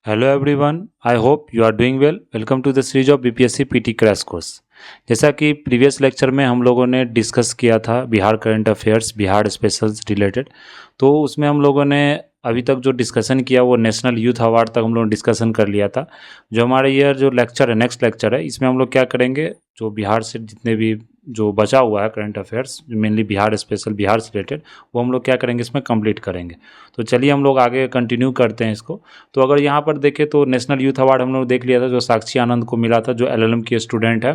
Hello everyone, I hope you are doing well. Welcome to the series of BPSC PT crash course. जैसा कि previous lecture में हम लोगों ने discuss किया था Bihar current affairs, Bihar specials related, तो उसमें हम लोगों ने अभी तक जो डिस्कशन किया वो नेशनल यूथ अवार्ड तक हम लोगों ने डिस्कशन कर लिया था। जो हमारे ईयर जो लेक्चर है, नेक्स्ट लेक्चर है, इसमें हम लोग क्या करेंगे, जो बिहार से जितने भी जो बचा हुआ है current affairs, mainly Bihar special, Bihar से रिलेटेड, वो हम लोग क्या करेंगे, इसमें कंप्लीट करेंगे। तो चलिए हम लोग आगे कंटिन्यू करते हैं इसको। तो अगर यहाँ पर देखें तो नेशनल यूथ अवार्ड हम लोग देख लिया था, जो साक्षी आनंद को मिला था, जो एलएलएम की स्टूडेंट है।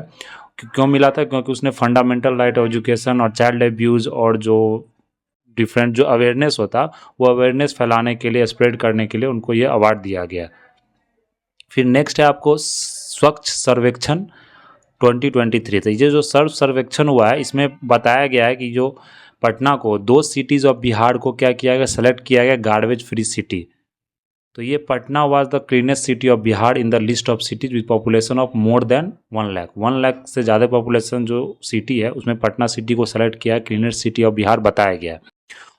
क्यों मिला था? क्योंकि उसने फंडामेंटल राइट ऑफ एजुकेशन और चाइल्ड अब्यूज़ और जो डिफरेंट जो अवेयरनेस होता, वो अवेयरनेस फैलाने के लिए, स्प्रेड करने के लिए उनको ये अवार्ड दिया गया। फिर नेक्स्ट है आपको स्वच्छ सर्वेक्षण 2023। तो ये जो सर्वेक्षण हुआ है, इसमें बताया गया है कि जो पटना को 2 सिटीज़ ऑफ बिहार को क्या किया गया, सेलेक्ट किया गया गार्बेज फ्री सिटी। तो ये Patna was the cleanest city of Bihar in the list of cities with population of more than 1 lakh. 1 lakh से ज़्यादा पॉपुलेशन जो सिटी है, उसमें पटना सिटी को सेलेक्ट किया है क्लीनेस्ट सिटी ऑफ बिहार बताया गया है।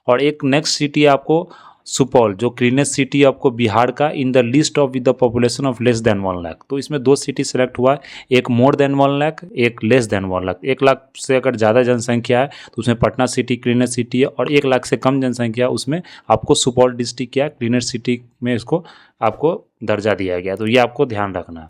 और एक नेक्स्ट सिटी है आपको सुपौल, जो क्लीनेस्ट सिटी आपको बिहार का in the list of with the population of less than 1 lakh. तो इसमें 2 सिटी सेलेक्ट हुआ है, एक मोर देन 1 लाख, एक लेस देन 1 लाख। 1 लाख से अगर ज़्यादा जनसंख्या है तो उसमें पटना सिटी क्लीनेस्ट सिटी है, और 1 लाख से कम जनसंख्या है उसमें आपको सुपौल डिस्ट्रिक्ट क्या क्लीनेस्ट सिटी में इसको आपको दर्जा दिया गया। तो ये आपको ध्यान रखना है।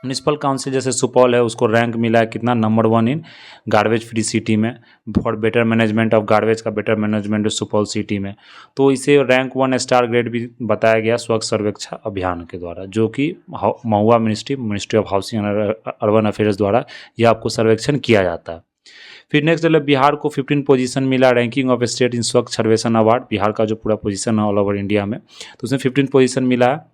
म्यूनिसिपल काउंसिल जैसे सुपौल है, उसको रैंक मिला है कितना, number 1 in garbage free city में, for better management of garbage का बेटर मैनेजमेंट सुपौल सिटी में। तो इसे रैंक 1 स्टार ग्रेड भी बताया गया स्वच्छ सर्वेक्षण अभियान के द्वारा, जो कि MoHUA ministry of housing and urban affairs द्वारा यह आपको सर्वेक्षण किया जाता है। फिर नेक्स्ट मतलब बिहार को 15 पोजीशन मिला रैंकिंग ऑफ स्टेट इन स्वच्छ सर्वेक्षण अवार्ड। बिहार का जो पूरा पोजीशन है ऑल ओवर इंडिया में, तो उसमें 15 पोजीशन मिला है,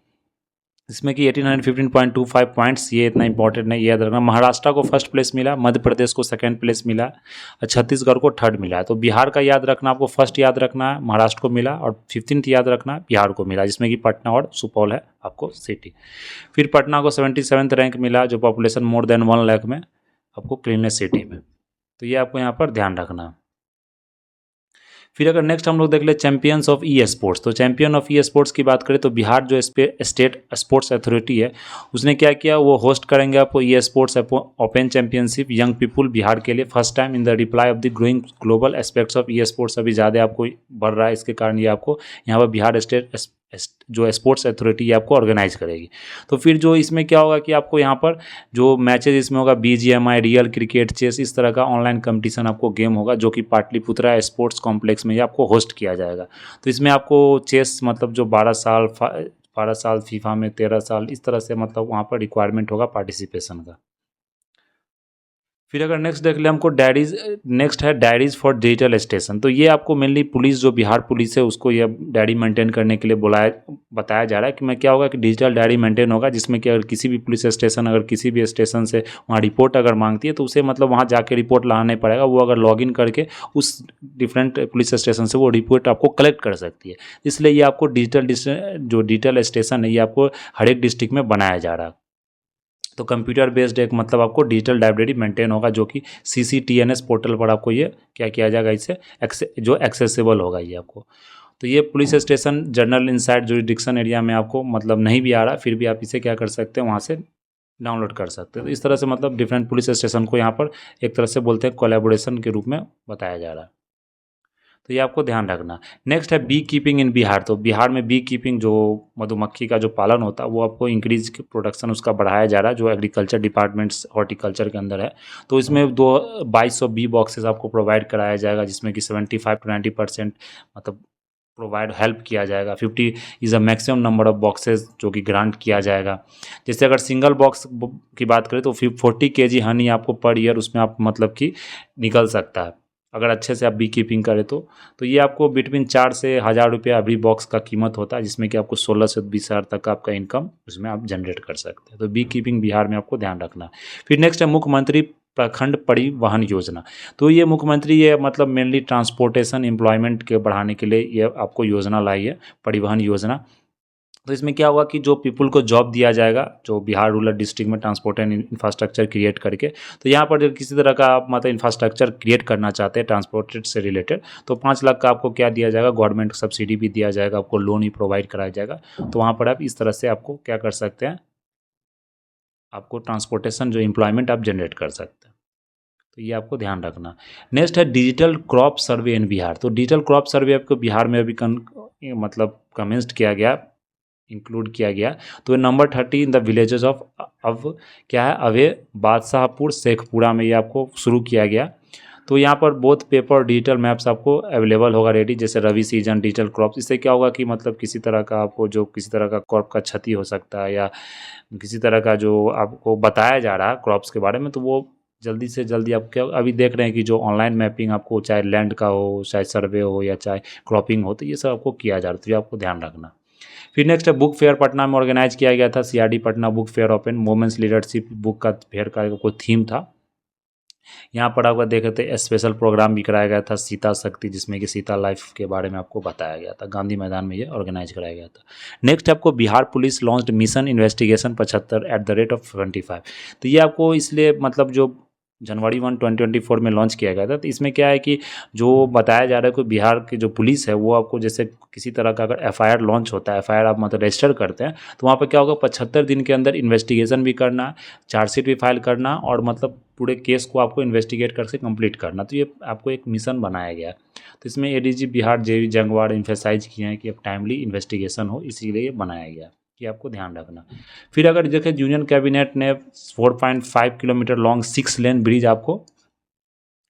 इसमें कि 1815.25 पॉइंट्स। ये इतना इंपॉर्टेंट नहीं, याद रखना। महाराष्ट्र को फर्स्ट प्लेस मिला, मध्य प्रदेश को सेकंड प्लेस मिला और छत्तीसगढ़ को थर्ड मिला है। तो बिहार का याद रखना, आपको फर्स्ट याद रखना है महाराष्ट्र को मिला, और 15th याद रखना है बिहार को मिला, जिसमें कि पटना और सुपौल है आपको सिटी। फिर पटना को 77th रैंक मिला, जो पॉपुलेशन मोर देन 1 लाख में आपको क्लीनेस्ट सिटी में। तो ये आपको यहाँ पर ध्यान रखना है। फिर अगर नेक्स्ट हम लोग देख ले चैंपियंस ऑफ ई स्पोर्ट्स, तो चैंपियन ऑफ ई स्पोर्ट्स की बात करें तो बिहार जो स्टेट स्पोर्ट्स अथॉरिटी है, उसने क्या किया, वो होस्ट करेंगे आपको e sports open championship young people Bihar के लिए first time in the reply off the growing global aspects of e sports. अभी ज़्यादा आपको बढ़ रहा है, इसके कारण ये आपको यहाँ पर बिहार स्टेट जो स्पोर्ट्स अथॉरिटी आपको ऑर्गेनाइज करेगी। तो फिर जो इसमें क्या होगा कि आपको यहाँ पर जो मैचेज इसमें होगा, BGMI, रियल क्रिकेट, चेस, इस तरह का ऑनलाइन कंपटीशन आपको गेम होगा, जो कि पाटलिपुत्रा स्पोर्ट्स कॉम्प्लेक्स में ये आपको होस्ट किया जाएगा। तो इसमें आपको चेस मतलब जो 12 साल, फीफा में 13 साल, इस तरह से मतलब वहाँ पर रिक्वायरमेंट होगा पार्टिसिपेशन का। फिर अगर नेक्स्ट देख ले हमको डायरीज, नेक्स्ट है डायरीज फॉर डिजिटल स्टेशन। तो ये आपको मेनली पुलिस, जो बिहार पुलिस है, उसको ये डायरी मेंटेन करने के लिए बताया जा रहा है कि मैं क्या होगा कि डिजिटल डायरी मेंटेन होगा, जिसमें कि अगर किसी भी पुलिस स्टेशन, अगर किसी भी स्टेशन से वहाँ रिपोर्ट अगर मांगती है तो उसे मतलब वहाँ जाके रिपोर्ट लाना नहीं पड़ेगा, वो अगर लॉगिन करके उस डिफरेंट पुलिस स्टेशन से वो रिपोर्ट आपको कलेक्ट कर सकती है। इसलिए ये आपको डिजिटल स्टेशन है, ये आपको हर एक डिस्ट्रिक्ट में बनाया जा रहा है। तो कंप्यूटर बेस्ड एक मतलब आपको डिजिटल लाइब्रेरी मेंटेन होगा, जो कि CCTNS पोर्टल पर आपको ये क्या किया जाएगा, इससे जो एक्सेसिबल होगा ये आपको। तो ये police station general inside jurisdiction area में आपको मतलब नहीं भी आ रहा, फिर भी आप इसे क्या कर सकते हैं, वहाँ से डाउनलोड कर सकते हैं। तो इस तरह से मतलब डिफरेंट पुलिस स्टेशन को यहाँ पर एक तरह से बोलते हैं कोलैबोरेशन के रूप में बताया जा रहा है। तो ये आपको ध्यान रखना। नेक्स्ट है बी कीपिंग इन बिहार। तो बिहार में बी कीपिंग, जो मधुमक्खी का जो पालन होता है, वो आपको इंक्रीज प्रोडक्शन उसका बढ़ाया जा रहा है, जो एग्रीकल्चर डिपार्टमेंट्स हॉर्टिकल्चर के अंदर है। तो इसमें 2200 बी बॉक्सेस आपको प्रोवाइड कराया जाएगा, जिसमें कि 75 to 90% मतलब प्रोवाइड हेल्प किया जाएगा। 50 is a maximum number of boxes जो कि ग्रांट किया जाएगा। जैसे अगर सिंगल बॉक्स की बात करें तो 40 kg हनी आपको पर ईयर उसमें आप मतलब कि निकल सकता है, अगर अच्छे से आप बी कीपिंग करें तो ये आपको बिटवीन 4 से 1000 रुपया एवरी बॉक्स का कीमत होता है, जिसमें कि आपको 16 से 20 हज़ार तक का आपका इनकम उसमें आप जनरेट कर सकते हैं। तो बी कीपिंग बिहार में आपको ध्यान रखना है। फिर नेक्स्ट है मुख्यमंत्री प्रखंड परिवहन योजना। तो ये मुख्यमंत्री ये मतलब मेनली ट्रांसपोर्टेशन एम्प्लॉयमेंट के बढ़ाने के लिए ये आपको योजना लाई है, परिवहन योजना। तो इसमें क्या होगा कि जो पीपल को जॉब दिया जाएगा, जो बिहार रूरल डिस्ट्रिक्ट में ट्रांसपोर्ट एंड इंफ्रास्ट्रक्चर क्रिएट करके, तो यहाँ पर जब किसी तरह का आप मतलब इंफ्रास्ट्रक्चर क्रिएट करना चाहते हैं ट्रांसपोर्टेड से रिलेटेड, तो 5 लाख का आपको क्या दिया जाएगा, गवर्नमेंट सब्सिडी भी दिया जाएगा, आपको लोन भी प्रोवाइड कराया जाएगा। तो वहाँ पर आप इस तरह से आपको क्या कर सकते हैं, आपको ट्रांसपोर्टेशन जो एम्प्लॉयमेंट आप जनरेट कर सकते हैं। तो ये आपको ध्यान रखना। नेक्स्ट है डिजिटल क्रॉप सर्वे इन बिहार। तो डिजिटल क्रॉप सर्वे आपको बिहार में अभी मतलब कमेंस्ड किया गया, इंक्लूड किया गया। तो number 30 in the villages of अब क्या है, अवे बादशाहपुर शेखपुरा में ये आपको शुरू किया गया। तो यहाँ पर बोथ पेपर और डिजिटल मैप्स आपको अवेलेबल होगा रेडी, जैसे रवि सीजन डिजिटल क्रॉप्स। इससे क्या होगा कि मतलब किसी तरह का आपको जो किसी तरह का क्रॉप का क्षति हो सकता है या किसी तरह का जो आपको बताया जा रहा है क्रॉप्स के बारे में, तो वो जल्दी से जल्दी आप क्या अभी देख रहे हैं कि जो ऑनलाइन मैपिंग आपको चाहे लैंड का हो, चाहे सर्वे हो या चाहे क्रॉपिंग हो, तो ये सब आपको किया जा रहा है, तो ये आपको ध्यान रखना। फिर नेक्स्ट है बुक फेयर पटना में ऑर्गेनाइज किया गया था, CRD Patna book fair open women's leadership book का फेयर का कोई थीम था। यहाँ पर आपका देखे थे स्पेशल प्रोग्राम भी कराया गया था सीता शक्ति, जिसमें कि सीता लाइफ के बारे में आपको बताया गया था। गांधी मैदान में ये ऑर्गेनाइज कराया गया था। नेक्स्ट आपको Bihar police launched mission investigation 75 at the rate of 25। तो ये आपको इसलिए मतलब जो जनवरी 1 2024 में लॉन्च किया गया था। तो इसमें क्या है कि जो बताया जा रहा है कि बिहार की जो पुलिस है वो आपको जैसे किसी तरह का अगर एफआईआर लॉन्च होता है, एफआईआर आप मतलब रजिस्टर करते हैं, तो वहाँ पर क्या होगा 75 दिन के अंदर इन्वेस्टिगेशन भी करना, चार्जशीट भी फाइल करना और मतलब पूरे केस को आपको इन्वेस्टिगेट करके कंप्लीट करना। तो ये आपको एक मिशन बनाया गया है। तो इसमें एडीजी बिहार जेवी जंगवाड़ इन्फेसाइज किए हैं कि अब टाइमली इन्वेस्टिगेशन हो, इसीलिए ये बनाया गया, ये आपको ध्यान रखना। फिर अगर देखें यूनियन कैबिनेट ने 4.5 किलोमीटर लॉन्ग 6 लेन ब्रिज आपको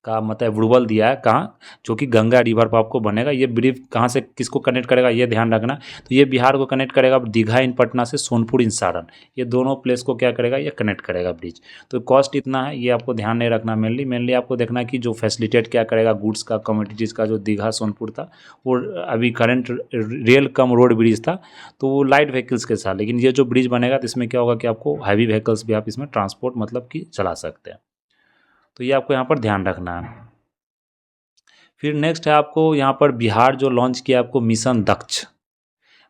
का मतलब अप्रूवल दिया है, कहाँ, जो कि गंगा रिवर पर आपको बनेगा। ये ब्रिज कहाँ से किसको कनेक्ट करेगा ये ध्यान रखना। तो ये बिहार को कनेक्ट करेगा दीघा इन पटना से सोनपुर इन सारण, ये दोनों प्लेस को क्या करेगा, ये कनेक्ट करेगा ब्रिज। तो कॉस्ट इतना है, ये आपको ध्यान नहीं रखना। मेनली आपको देखना है कि जो फैसिलिटेट क्या करेगा गुड्स का, कमोडिटीज़ का, जो दीघा सोनपुर था वो अभी current rail cum road bridge था, तो वो लाइट व्हीकल्स के साथ। लेकिन ये जो ब्रिज बनेगा तो इसमें क्या होगा कि आपको हैवी व्हीकल्स भी आप इसमें ट्रांसपोर्ट मतलब कि चला सकते हैं। तो ये आपको यहाँ पर ध्यान रखना है। फिर नेक्स्ट है आपको यहाँ पर बिहार जो लॉन्च किया आपको मिशन दक्ष।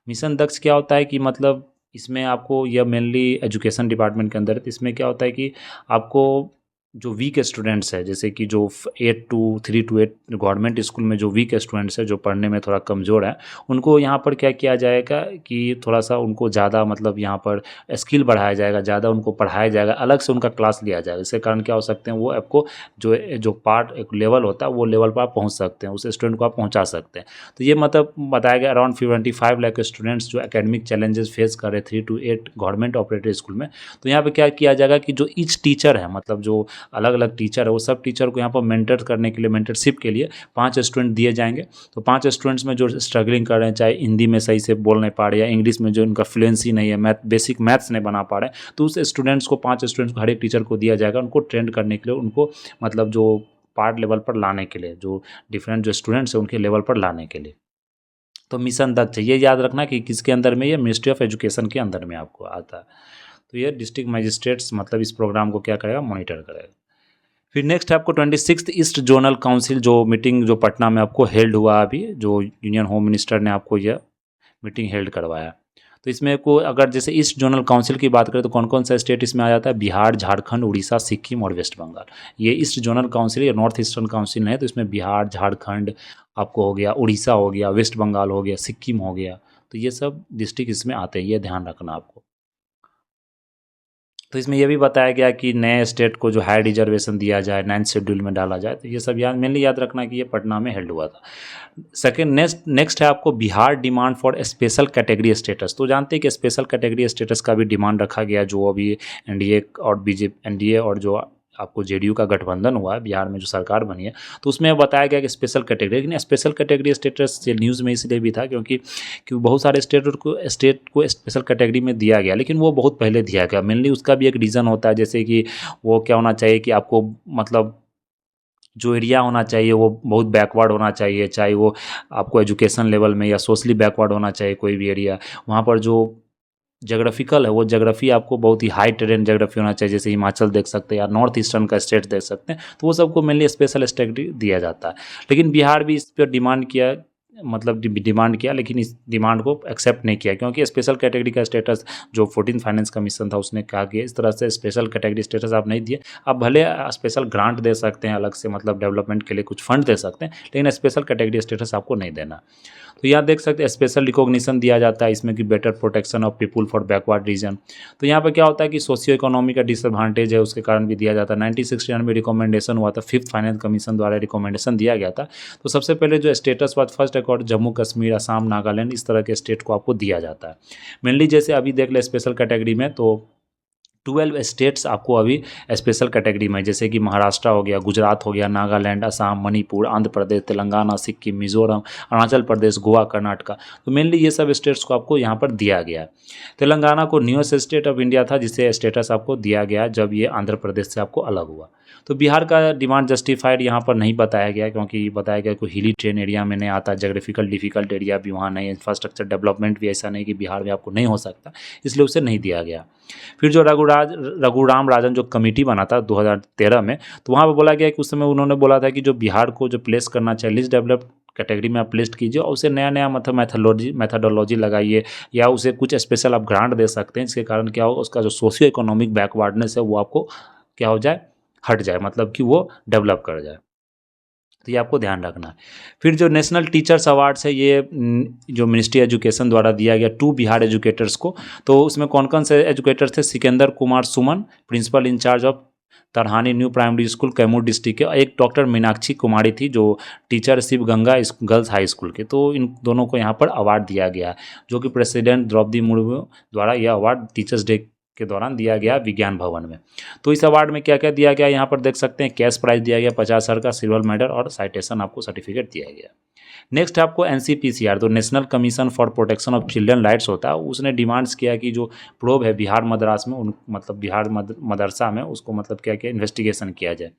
मिशन दक्ष क्या होता है कि मतलब इसमें आपको यह मेनली एजुकेशन डिपार्टमेंट के अंदर है। तो इसमें क्या होता है कि आपको जो वीक स्टूडेंट्स है, जैसे कि जो 3 to 8 गवर्नमेंट स्कूल में जो वीक स्टूडेंट्स है, जो पढ़ने में थोड़ा कमज़ोर है, उनको यहाँ पर क्या किया जाएगा कि थोड़ा सा उनको ज़्यादा मतलब यहाँ पर स्किल बढ़ाया जाएगा, ज़्यादा उनको पढ़ाया जाएगा, अलग से उनका क्लास लिया जाएगा। इसके कारण क्या हो सकते हैं, वो आपको जो जो पार्ट एक लेवल होता है वो लेवल पर आप पहुँच सकते हैं, उस स्टूडेंट को आप पहुँचा सकते हैं। तो ये मतलब बताया गया अराउंड 25 लाख स्टूडेंट्स जो एकेडमिक चैलेंजेस फेस कर रहे 3 to 8 गवर्नमेंट ऑपरेटेड स्कूल में। तो यहाँ पर क्या किया जाएगा कि जो ईच टीचर है, मतलब जो अलग अलग टीचर है, वो सब टीचर को यहाँ पर मेंटर करने के लिए, मेंटरशिप के लिए 5 स्टूडेंट दिए जाएंगे। तो 5 स्टूडेंट्स में जो स्ट्रगलिंग कर रहे हैं, चाहे हिंदी में सही से बोल नहीं पा रहे या इंग्लिश में जो उनका फ्लुएंसी नहीं है, बेसिक मैथ्स नहीं बना पा रहे हैं, तो उस स्टूडेंट्स को 5 स्टूडेंट्स को हर एक टीचर को दिया जाएगा, उनको ट्रेंड करने के लिए, उनको मतलब जो पार्ट लेवल पर लाने के लिए, जो डिफरेंट जो स्टूडेंट्स हैं उनके लेवल पर लाने के लिए। तो मिशन दक्ष ये याद रखना कि किसके अंदर में, ये मिनिस्ट्री ऑफ एजुकेशन के अंदर में आपको आता है। तो ये डिस्ट्रिक्ट मजिस्ट्रेट्स मतलब इस प्रोग्राम को क्या करेगा, मॉनिटर करेगा। फिर नेक्स्ट है आपको 26 ईस्ट जोनल काउंसिल जो मीटिंग जो पटना में आपको हेल्ड हुआ, अभी जो यूनियन होम मिनिस्टर ने आपको यह मीटिंग हेल्ड करवाया। तो इसमें को अगर जैसे ईस्ट जोनल काउंसिल की बात करें तो कौन कौन सा स्टेट इसमें आ जाता है, बिहार, झारखंड, उड़ीसा, सिक्किम और वेस्ट बंगाल। ये ईस्ट जोनल काउंसिल या नॉर्थ ईस्टर्न काउंसिल है। तो इसमें बिहार, झारखंड आपको हो गया, उड़ीसा हो गया, वेस्ट बंगाल हो गया, सिक्किम हो गया। तो ये सब डिस्ट्रिक्ट इसमें आते हैं, ये ध्यान रखना आपको। तो इसमें यह भी बताया गया कि नए स्टेट को जो हाई रिजर्वेशन दिया जाए, 9th शेड्यूल में डाला जाए। तो ये सब मेनली याद रखना कि ये पटना में हेल्ड हुआ था। सेकेंड नेक्स्ट है आपको Bihar demand for special category status. तो जानते हैं कि स्पेशल कैटेगरी स्टेटस का भी डिमांड रखा गया, जो अभी एनडीए और एनडीए और जो आपको जेडीयू का गठबंधन हुआ है बिहार में, जो सरकार बनी है, तो उसमें बताया गया कि स्पेशल कैटेगरी। लेकिन स्पेशल कैटेगरी स्टेटस न्यूज़ में इसलिए भी था क्योंकि बहुत सारे स्टेट को स्पेशल कैटेगरी में दिया गया, लेकिन वो बहुत पहले दिया गया। मेनली उसका भी एक रीज़न होता है, जैसे कि वो क्या होना चाहिए कि आपको मतलब जो एरिया होना चाहिए वो बहुत बैकवर्ड होना चाहिए, चाहे वो आपको एजुकेशन लेवल में या सोशली बैकवर्ड होना चाहिए कोई भी एरिया। वहाँ पर जो जोग्राफिकल है वो जोग्राफी आपको बहुत ही हाई टेरेन जोग्राफी होना चाहिए, जैसे हिमाचल देख सकते हैं या नॉर्थ ईस्टर्न का स्टेट देख सकते हैं। तो वो सबको मेनली स्पेशल स्टेटस दिया जाता है। लेकिन बिहार भी इस पर डिमांड किया मतलब डिमांड किया, लेकिन इस डिमांड को एक्सेप्ट नहीं किया, क्योंकि स्पेशल कैटेगरी का स्टेटस जो 14th फाइनेंस कमीशन था उसने कहा कि इस तरह से स्पेशल कैटेगरी स्टेटस आप नहीं दिए, आप भले स्पेशल ग्रांट दे सकते हैं अलग से, मतलब डेवलपमेंट के लिए कुछ फंड दे सकते हैं, लेकिन स्पेशल कैटेगरी स्टेटस आपको नहीं देना। तो यहाँ देख सकते हैं स्पेशल रिकॉग्निशन दिया जाता है इसमें कि better protection of people for backward region. तो यहाँ पर क्या होता है कि सोशियो इकोनॉमी का डिसएडवांटेज है, उसके कारण भी दिया जाता है। 1969 में रिकमेंडेशन हुआ था, 5th फाइनेंस कमीशन द्वारा रिकमेंडेशन दिया गया था। तो सबसे पहले जो स्टेटस हुआ फर्स्ट अकॉर्ड जम्मू कश्मीर, असम, नागालैंड, इस तरह के स्टेट को आपको दिया जाता है। मेनली जैसे अभी देख ले स्पेशल कैटेगरी में तो 12 स्टेट्स आपको अभी स्पेशल कैटेगरी में, जैसे कि महाराष्ट्र हो गया, गुजरात हो गया, नागालैंड, असम, मणिपुर, आंध्र प्रदेश, तेलंगाना, सिक्किम, मिजोरम, अरुणाचल प्रदेश, गोवा, कर्नाटका। तो मेनली ये सब स्टेट्स को आपको यहाँ पर दिया गया है। तेलंगाना को न्यूएस्ट स्टेट ऑफ इंडिया था, जिसे स्टेटस आपको दिया गया जब ये आंध्र प्रदेश से आपको अलग हुआ। तो बिहार का डिमांड जस्टिफाइड यहाँ पर नहीं बताया गया, क्योंकि बताया गया कोई हिली ट्रेन एरिया में नहीं आता, जोग्राफिकल डिफिकल्ट एरिया भी वहाँ नहीं, इंफ्रास्ट्रक्चर डेवलपमेंट भी ऐसा नहीं कि बिहार में आपको नहीं हो सकता, इसलिए उसे नहीं दिया गया। फिर जो रघुराम राजन जो कमेटी बना था 2013 में, तो वहाँ पर बोला गया कि उस समय उन्होंने बोला था कि जो बिहार को जो प्लेस करना चाहिए लिस्ट डेवलप्ड कैटेगरी में आप प्लेस कीजिए, और उसे नया नया मतलब मैथडोलॉजी लगाइए, या उसे कुछ स्पेशल आप ग्रांट दे सकते हैं, जिसके कारण क्या हो उसका जो सोशियो इकोनॉमिक बैकवर्डनेस है वो आपको क्या हो जाए, हट जाए, मतलब कि वो डेवलप कर जाए। तो ये आपको ध्यान रखना है। फिर जो नेशनल टीचर्स अवार्ड्स है, ये जो मिनिस्ट्री एजुकेशन द्वारा दिया गया 2 बिहार एजुकेटर्स को। तो उसमें कौन कौन से एजुकेटर थे? Sikandar Kumar Suman, principal in charge of Tarhani new primary school Kaimur district के, एक डॉक्टर मीनाक्षी कुमारी थी जो teacher Shiv Ganga girls high school के। तो इन दोनों को यहाँ पर अवार्ड दिया गया है, जो कि प्रेसिडेंट द्रौपदी मुर्मू द्वारा यह अवार्ड टीचर्स डे के दौरान दिया गया विज्ञान भवन में। तो इस अवार्ड में क्या क्या दिया गया यहाँ पर देख सकते हैं, कैश प्राइज दिया गया 50,000 का, सिल्वर मेडल और साइटेशन आपको सर्टिफिकेट दिया गया। नेक्स्ट आपको NCPCR, तो national commission for protection of children rights होता है, उसने डिमांड्स किया कि जो प्रोब है बिहार मद्रास में, उन मतलब बिहार मदरसा में, उसको मतलब क्या किया, इन्वेस्टिगेशन किया जाए।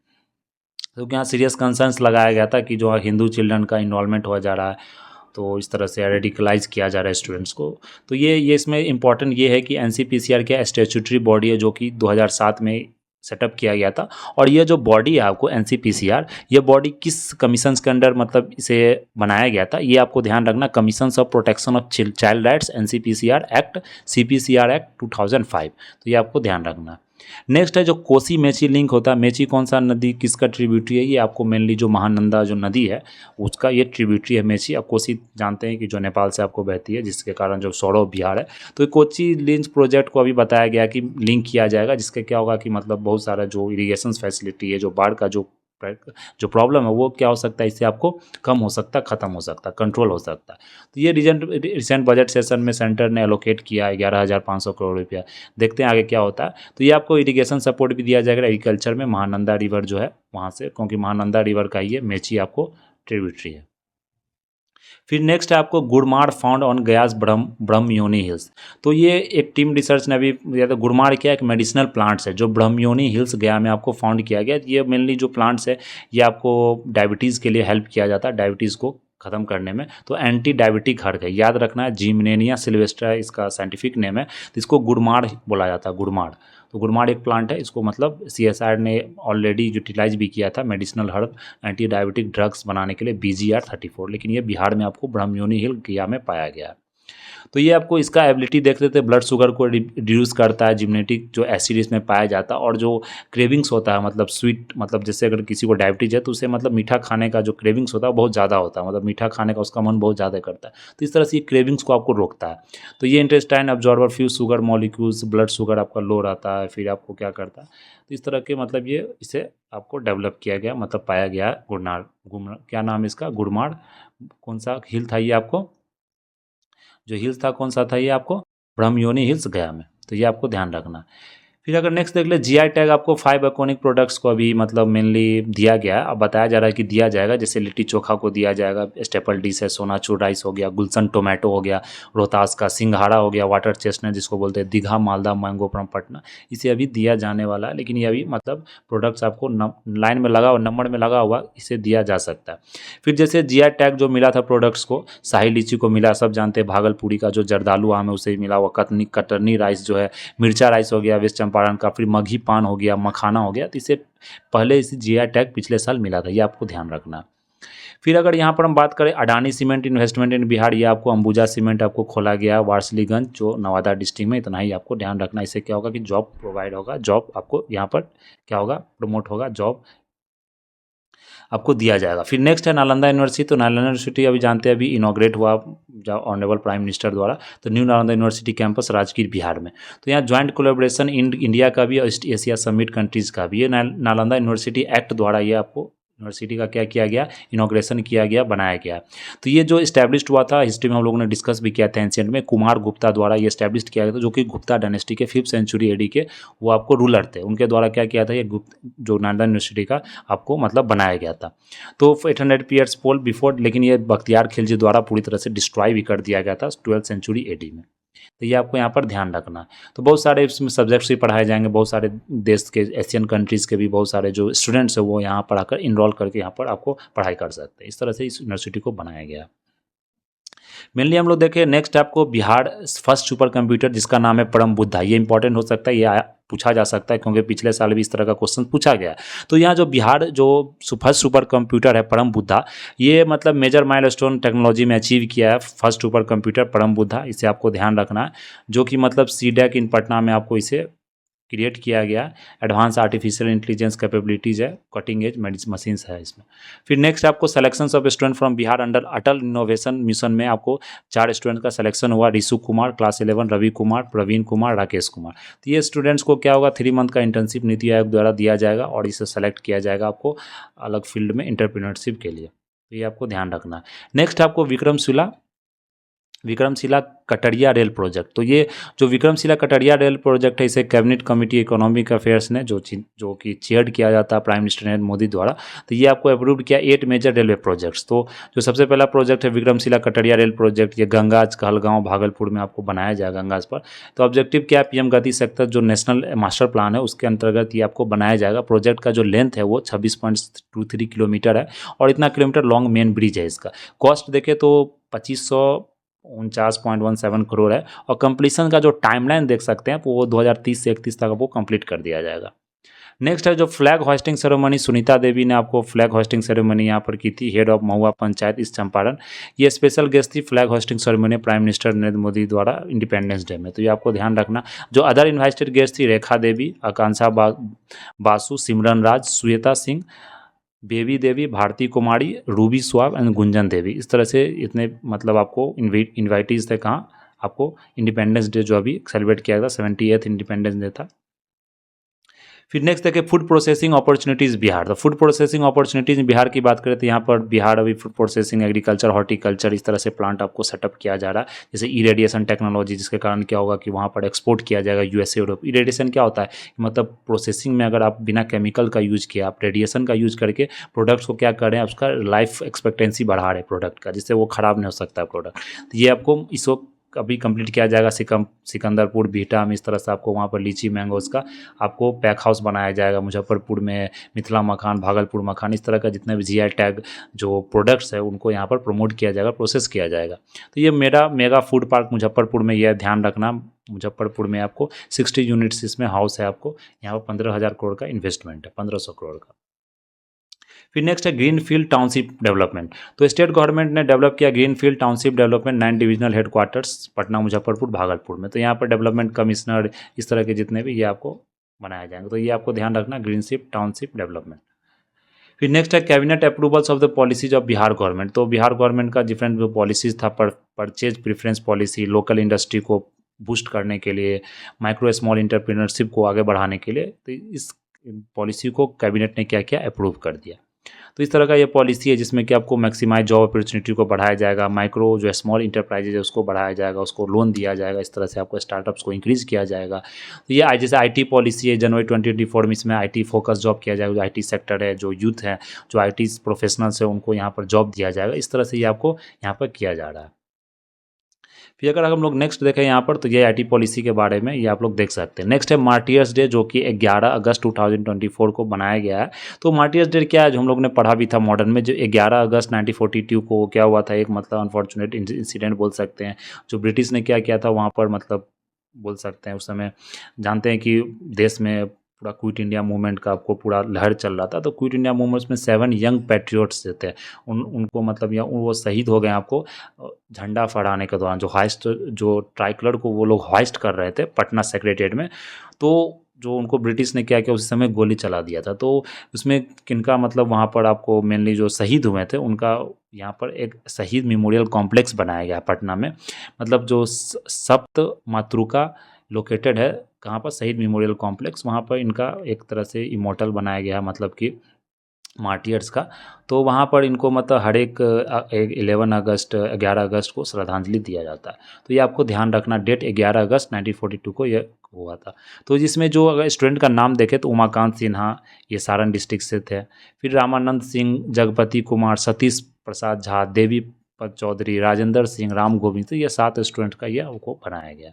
तो यहाँ सीरियस कंसर्न्स लगाया गया था कि जो हिंदू चिल्ड्रन का इन्वॉल्वमेंट हो जा रहा है, तो इस तरह से रेडिकलाइज किया जा रहा है स्टूडेंट्स को। तो ये इसमें इंपॉर्टेंट ये है कि NCPCR क्या स्टैट्यूटरी बॉडी है, जो कि 2007 में सेटअप किया गया था। और ये जो बॉडी है आपको NCPCR, ये बॉडी किस कमीशन के अंडर मतलब इसे बनाया गया था, ये आपको ध्यान रखना, commission of protection of child rights, NCPCR act, CPCR act 2005। तो ये आपको ध्यान रखना। नेक्स्ट है जो कोसी मेची लिंक होता है। मेची कौन सा नदी किसका ट्रिब्यूटरी है? ये आपको मेनली जो महानंदा जो नदी है उसका ये ट्रिब्यूटरी है मेची। अब कोसी जानते हैं कि जो नेपाल से आपको बहती है, जिसके कारण जो सौरव बिहार है। तो कोची लिंक प्रोजेक्ट को अभी बताया गया कि लिंक किया जाएगा, जिसके क्या होगा कि मतलब बहुत सारा जो इरीगेशन फैसिलिटी है, जो बाढ़ का जो प्रॉब्लम है वो क्या हो सकता है, इससे आपको कम हो सकता है, ख़त्म हो सकता है, कंट्रोल हो सकता है। तो ये रिसेंट बजट सेशन में सेंटर ने एलोकेट किया है 11,500 करोड़ रुपया। देखते हैं आगे क्या होता है। तो ये आपको इरिगेशन सपोर्ट भी दिया जाएगा एग्रीकल्चर में, महानंदा रिवर जो है वहाँ से, क्योंकि महानंदा रिवर का ये मेची आपको ट्रिब्यूटरी है। फिर नेक्स्ट है आपको गुड़माड़ found on Ghiyas Brahmayoni hills. तो ये एक टीम रिसर्च ने अभी दिया था। गुड़माड़ क्या एक मेडिसिनल प्लांट्स है जो ब्रह्मयोनी हिल्स गया में आपको फाउंड किया गया। ये मेनली जो प्लांट्स है ये आपको डायबिटीज़ के लिए हेल्प किया जाता है, डायबिटीज़ को ख़त्म करने में। तो एंटी डायबिटिक हर्ब है, याद रखना है, जिमनेनिया सिल्वेस्ट्रा इसका साइंटिफिक नेम है। तो इसको गुड़माड़ बोला जाता है, गुड़माड़। तो गुड़माड़ एक प्लांट है, इसको मतलब CSIR ने ऑलरेडी यूटिलाइज भी किया था medicinal herb anti diabetic drugs बनाने के लिए BGR-34, लेकिन ये बिहार में आपको ब्रह्मयोनी हिल गया में पाया गया। तो ये आपको इसका एबिलिटी देख लेते हैं, ब्लड शुगर को रिड्यूस करता है, जिम्नेटिक जो एसिड इसमें पाया जाता है, और जो क्रेविंग्स होता है मतलब स्वीट, मतलब जैसे अगर किसी को डायबिटीज है तो उसे मतलब मीठा खाने का जो क्रेविंग्स होता है बहुत ज़्यादा होता है, मतलब मीठा खाने का उसका मन बहुत ज़्यादा करता है। तो इस तरह से ये क्रेविंग्स को आपको रोकता है। तो ये intestine absorber few sugar molecules, blood sugar आपका लो रहता है, फिर आपको क्या करता है, तो इस तरह के मतलब ये इसे आपको डेवलप किया गया, मतलब पाया गया गुड़माड़। क्या नाम है इसका? गुड़माड़। कौन सा हिल था ये आपको? जो हिल्स था कौन सा था ये आपको? ब्रह्मयोनी हिल्स गया में। तो ये आपको ध्यान रखना। फिर अगर नेक्स्ट देख ले, GI टैग आपको 5 आइकॉनिक प्रोडक्ट्स को अभी मतलब मेनली दिया गया, अब बताया जा रहा है कि दिया जाएगा। जैसे लिट्टी चोखा को दिया जाएगा, स्टेपल डिश है, सोनाचूर राइस हो गया, गुलशन टोमेटो हो गया, रोहतास का सिंघाड़ा हो गया, वाटर चेस्टनट जिसको बोलते हैं, दीघा मालदा मैंगो फ्रॉम पटना, इसे अभी दिया जाने वाला है। लेकिन ये अभी मतलब प्रोडक्ट्स आपको लाइन में लगा हुआ, नंबर में लगा हुआ, इसे दिया जा सकता है। फिर जैसे GI टैग जो मिला था प्रोडक्ट्स को, शाही लीची को मिला, सब जानते हैं, भागलपुरी का जो जर्दालू आम है उसे मिला हुआ, कतरनी राइस जो है, मिर्चा राइस हो गया वेस्ट चंपारण का, फिर मघी पान हो गया, मखाना हो गया। तो इसे पहले इसे GI टैग पिछले साल मिला था, ये आपको ध्यान रखना। फिर अगर यहाँ पर हम बात करें अडानी सीमेंट इन्वेस्टमेंट इन बिहार, ये आपको अंबुजा सीमेंट आपको खोला गया वारसलीगंज जो नवादा डिस्ट्रिक्ट में। इतना ही आपको ध्यान रखना। इससे क्या होगा कि जॉब प्रोवाइड होगा, जॉब आपको यहाँ पर क्या होगा, प्रमोट होगा, जॉब आपको दिया जाएगा। फिर नेक्स्ट है नालंदा यूनिवर्सिटी। तो नालंदा यूनिवर्सिटी अभी जानते हैं अभी इनॉग्रेट हुआ ऑनरेबल प्राइम मिनिस्टर द्वारा। तो new Nalanda university campus Rajgir Bihar में। तो यहाँ ज्वाइंट कोलेबोरेशन इंडिया का भी और ईस्ट एशिया समिट कंट्रीज़ का भी। ये नालंदा यूनिवर्सिटी एक्ट द्वारा ये आपको यूनिवर्सिटी का क्या किया गया, इनॉग्रेशन किया गया, बनाया गया। तो ये जो इस्टेब्लिश्ड हुआ था, हिस्ट्री में हम लोगों ने डिस्कस भी किया था एंशिएंट में, कुमार गुप्ता द्वारा ये इस्टेब्लिश किया गया था, जो कि गुप्ता डायनेस्टी के 5th सेंचुरी एडी के वो आपको रूलर थे। उनके द्वारा क्या किया था, ये जो नालंदा यूनिवर्सिटी का आपको मतलब बनाया गया था। तो 800 ईयर्स पोल बिफोर, लेकिन ये बख्तियार खिलजी द्वारा पूरी तरह से डिस्ट्रॉय भी कर दिया गया था 12th सेंचुरी एडी में। तो ये आपको यहाँ पर ध्यान रखना। तो बहुत सारे इसमें सब्जेक्ट्स भी पढ़ाए जाएंगे, बहुत सारे देश के एशियन कंट्रीज़ के भी बहुत सारे जो स्टूडेंट्स हैं वो यहाँ पर आकर इनरोल करके यहाँ पर आपको पढ़ाई कर सकते हैं। इस तरह से इस यूनिवर्सिटी को बनाया गया। मेनली हम लोग देखें नेक्स्ट आपको बिहार फर्स्ट सुपर कंप्यूटर जिसका नाम है परम बुद्धा। ये इंपॉर्टेंट हो सकता है, ये पूछा जा सकता है क्योंकि पिछले साल भी इस तरह का क्वेश्चन पूछा गया। तो यहाँ जो बिहार जो फर्स्ट सुपर कंप्यूटर है परम बुद्धा, ये मतलब मेजर माइलस्टोन टेक्नोलॉजी में अचीव किया है फर्स्ट सुपर कंप्यूटर परम बुद्धा। इसे आपको ध्यान रखना है, जो कि मतलब सीडेक इन पटना में आपको इसे क्रिएट किया गया। एडवांस आर्टिफिशियल इंटेलिजेंस कैपेबिलिटीज़ है, कटिंग एज मशीन्स है इसमें। फिर नेक्स्ट आपको selection of student from Bihar under Atal innovation mission में आपको 4 स्टूडेंट का सिलेक्शन हुआ। रिशु कुमार क्लास 11, रवि कुमार, प्रवीण कुमार, राकेश कुमार। तो ये स्टूडेंट्स को क्या होगा, 3 मंथ का इंटर्नशिप नीति आयोग द्वारा दिया जाएगा और इसे सेलेक्ट किया जाएगा आपको अलग फील्ड में एंटरप्रेन्योरशिप के लिए। तो ये आपको ध्यान रखना है। नेक्स्ट आपको विक्रमशिला कटरिया रेल प्रोजेक्ट। तो ये जो विक्रमशिला कटरिया रेल प्रोजेक्ट है, इसे कैबिनेट कमेटी इकोनॉमिक अफेयर्स ने जो कि चेयर्ड किया जाता है प्राइम मिनिस्टर नरेंद्र मोदी द्वारा, तो ये आपको अप्रूव किया 8 मेजर रेलवे प्रोजेक्ट्स। तो जो सबसे पहला प्रोजेक्ट है विक्रमशिला कटरिया रेल प्रोजेक्ट, ये गंगाज कहलगांव भागलपुर में आपको बनाया जाएगा गंगाज पर। तो ऑब्जेक्टिव क्या है, पीएम गति सेक्टर जो नेशनल मास्टर प्लान है उसके अंतर्गत ये आपको बनाया जाएगा। प्रोजेक्ट का जो लेंथ है वो 26.23 किलोमीटर है और इतना किलोमीटर लॉन्ग मेन ब्रिज है इसका। कॉस्ट देखें तो 2549.17 करोड़ है और कंप्लीशन का जो टाइमलाइन देख सकते हैं वो 2030 से 31 तक वो कंप्लीट कर दिया जाएगा। नेक्स्ट है जो flag hosting ceremony, Sunita Devi ने आपको फ्लैग होस्टिंग सेरेमनी यहाँ पर की थी, head of Mahua panchayat east Champaran. ये स्पेशल गेस्ट थी flag hosting ceremony prime minister Narendra Modi द्वारा इंडिपेंडेंस डे में। तो ये आपको ध्यान रखना। जो अदर इन्वाइटेड गेस्ट थी रेखा देवी, आकांक्षा बासु, सिमरन राज, श्वेता सिंह, बेबी देवी, भारती कुमारी, रूबी स्वाब एंड गुंजन देवी। इस तरह से इतने मतलब आपको इन्वाइटीज़ थे। कहाँ आपको इंडिपेंडेंस डे जो अभी सेलिब्रेट किया था 78th इंडिपेंडेंस डे था। फिर नेक्स्ट देखें फूड प्रोसेसिंग अपॉर्चुनिटीज़ बिहार। तो फूड प्रोसेसिंग अपॉर्चुनिटीज़ बिहार की बात करें तो यहाँ पर बिहार अभी फूड प्रोसेसिंग, एग्रीकल्चर, हॉर्टिकल्चर इस तरह से प्लांट आपको सेटअप किया जा रहा है। जैसे इरेडिएशन टेक्नोलॉजी, जिसके कारण क्या होगा कि वहाँ पर एक्सपोर्ट किया जाएगा यूएसए, यूरोप। इरेडिएशन क्या होता है, मतलब प्रोसेसिंग में अगर आप बिना केमिकल का यूज़ किया, आप रेडिएशन का यूज़ करके प्रोडक्ट्स को क्या कर रहे हैं, उसका लाइफ एक्सपेक्टेंसी बढ़ा रहे हैं प्रोडक्ट का, जिससे वो ख़राब नहीं हो सकता प्रोडक्ट। तो ये आपको इसको अभी कंप्लीट किया जाएगा। सिकंदरपुर, बिहटा में इस तरह से आपको वहाँ पर लीची मैंगोज़ का आपको पैक हाउस बनाया जाएगा। मुजफ्फरपुर में मिथिला मखान, भागलपुर मखान, इस तरह का जितने भी जीआई टैग जो प्रोडक्ट्स है उनको यहाँ पर प्रमोट किया जाएगा, प्रोसेस किया जाएगा। तो ये मेगा फूड पार्क मुजफ्फरपुर में, यह ध्यान रखना। मुजफ्फरपुर में आपको 60 यूनिट्स इसमें हाउस है। आपको यहाँ पर 15,000 करोड़ का इन्वेस्टमेंट है, 1500 करोड़ का। फिर नेक्स्ट है ग्रीन फील्ड टाउनशिप डेवलपमेंट। तो स्टेट गवर्नमेंट ने डेवलप किया green field township development 9 divisional headquarters Patna, Muzaffarpur, Bhagalpur में। तो यहाँ पर डेवलपमेंट कमिश्नर इस तरह के जितने भी ये आपको बनाए जाएंगे। तो ये आपको ध्यान रखना, ग्रीनशिप टाउनशिप डेवलपमेंट। फिर नेक्स्ट है cabinet approvals of the policies of Bihar government. तो बिहार गवर्नमेंट का डिफरेंट जो पॉलिसीज था, purchase preference policy, local industry को बूस्ट करने के लिए, माइक्रो स्मॉल इंटरप्रेन्योरशिप को आगे बढ़ाने के लिए, तो इस पॉलिसी को कैबिनेट ने क्या किया, अप्रूव कर दिया। तो इस तरह का ये पॉलिसी है जिसमें कि आपको मैक्सिमाइज जॉब अपॉर्चुनिटी को बढ़ाया जाएगा, माइक्रो जो स्मॉल इंटरप्राइजेज है उसको बढ़ाया जाएगा, उसको लोन दिया जाएगा, इस तरह से आपको स्टार्टअप्स को इंक्रीज़ किया जाएगा। तो ये जैसे आईटी पॉलिसी है, जनवरी 2024 में इसमें आईटी फोकस जॉब किया जाएगा। जो आईटी सेक्टर है, जो यूथ है, जो आईटी प्रोफेशनल्स है, उनको यहाँ पर जॉब दिया जाएगा। इस तरह से ये आपको यहाँ पर किया जा रहा है। फिर अगर हम लोग नेक्स्ट देखें यहाँ पर, तो ये आईटी पॉलिसी के बारे में ये आप लोग देख सकते हैं। नेक्स्ट है मार्टियर्स डे, जो कि 11 अगस्त 2024 को बनाया गया है। तो मार्टियर्स डे क्या है, जो हम लोग ने पढ़ा भी था मॉडर्न में, जो 11 अगस्त 1942 को क्या हुआ था, एक मतलब अनफॉर्चुनेट इंसिडेंट बोल सकते हैं। जो ब्रिटिश ने क्या किया था वहाँ पर, मतलब बोल सकते हैं उस समय जानते हैं कि देश में पूरा क्विट इंडिया मूवमेंट का आपको पूरा लहर चल रहा था, तो क्विट इंडिया मूवमेंट में 7 यंग पैट्रियोट्स थे, उनको मतलब या वो शहीद हो गए आपको झंडा फहराने के दौरान, जो ट्राई कलर को वो लोग हाइस्ट कर रहे थे पटना सेक्रेटेरिएट में। तो जो उनको ब्रिटिश ने क्या किया, उसी समय गोली चला दिया था। तो उसमें किनका मतलब वहाँ पर आपको मेनली जो शहीद हुए थे उनका यहाँ पर एक शहीद मेमोरियल कॉम्प्लेक्स बनाया गया पटना में, मतलब जो सप्त मातृका लोकेटेड है कहाँ पर, शहीद मेमोरियल कॉम्प्लेक्स, वहाँ पर इनका एक तरह से इमोर्टल बनाया गया है, मतलब कि मार्टियर्स का। तो वहाँ पर इनको मतलब हर एक 11 अगस्त 11 अगस्त को श्रद्धांजलि दिया जाता है। तो ये आपको ध्यान रखना, डेट 11 अगस्त 1942 को ये हुआ था। तो जिसमें जो अगर स्टूडेंट का नाम देखें तो उमाकांत सिन्हा, ये सारण डिस्ट्रिक्ट से थे। फिर रामानंद सिंह, जगपति कुमार, सतीश प्रसाद झा, देवी पद चौधरी, राजेंद्र सिंह, राम गोविंद, तो ये 7 स्टूडेंट का ये आपको बनाया गया।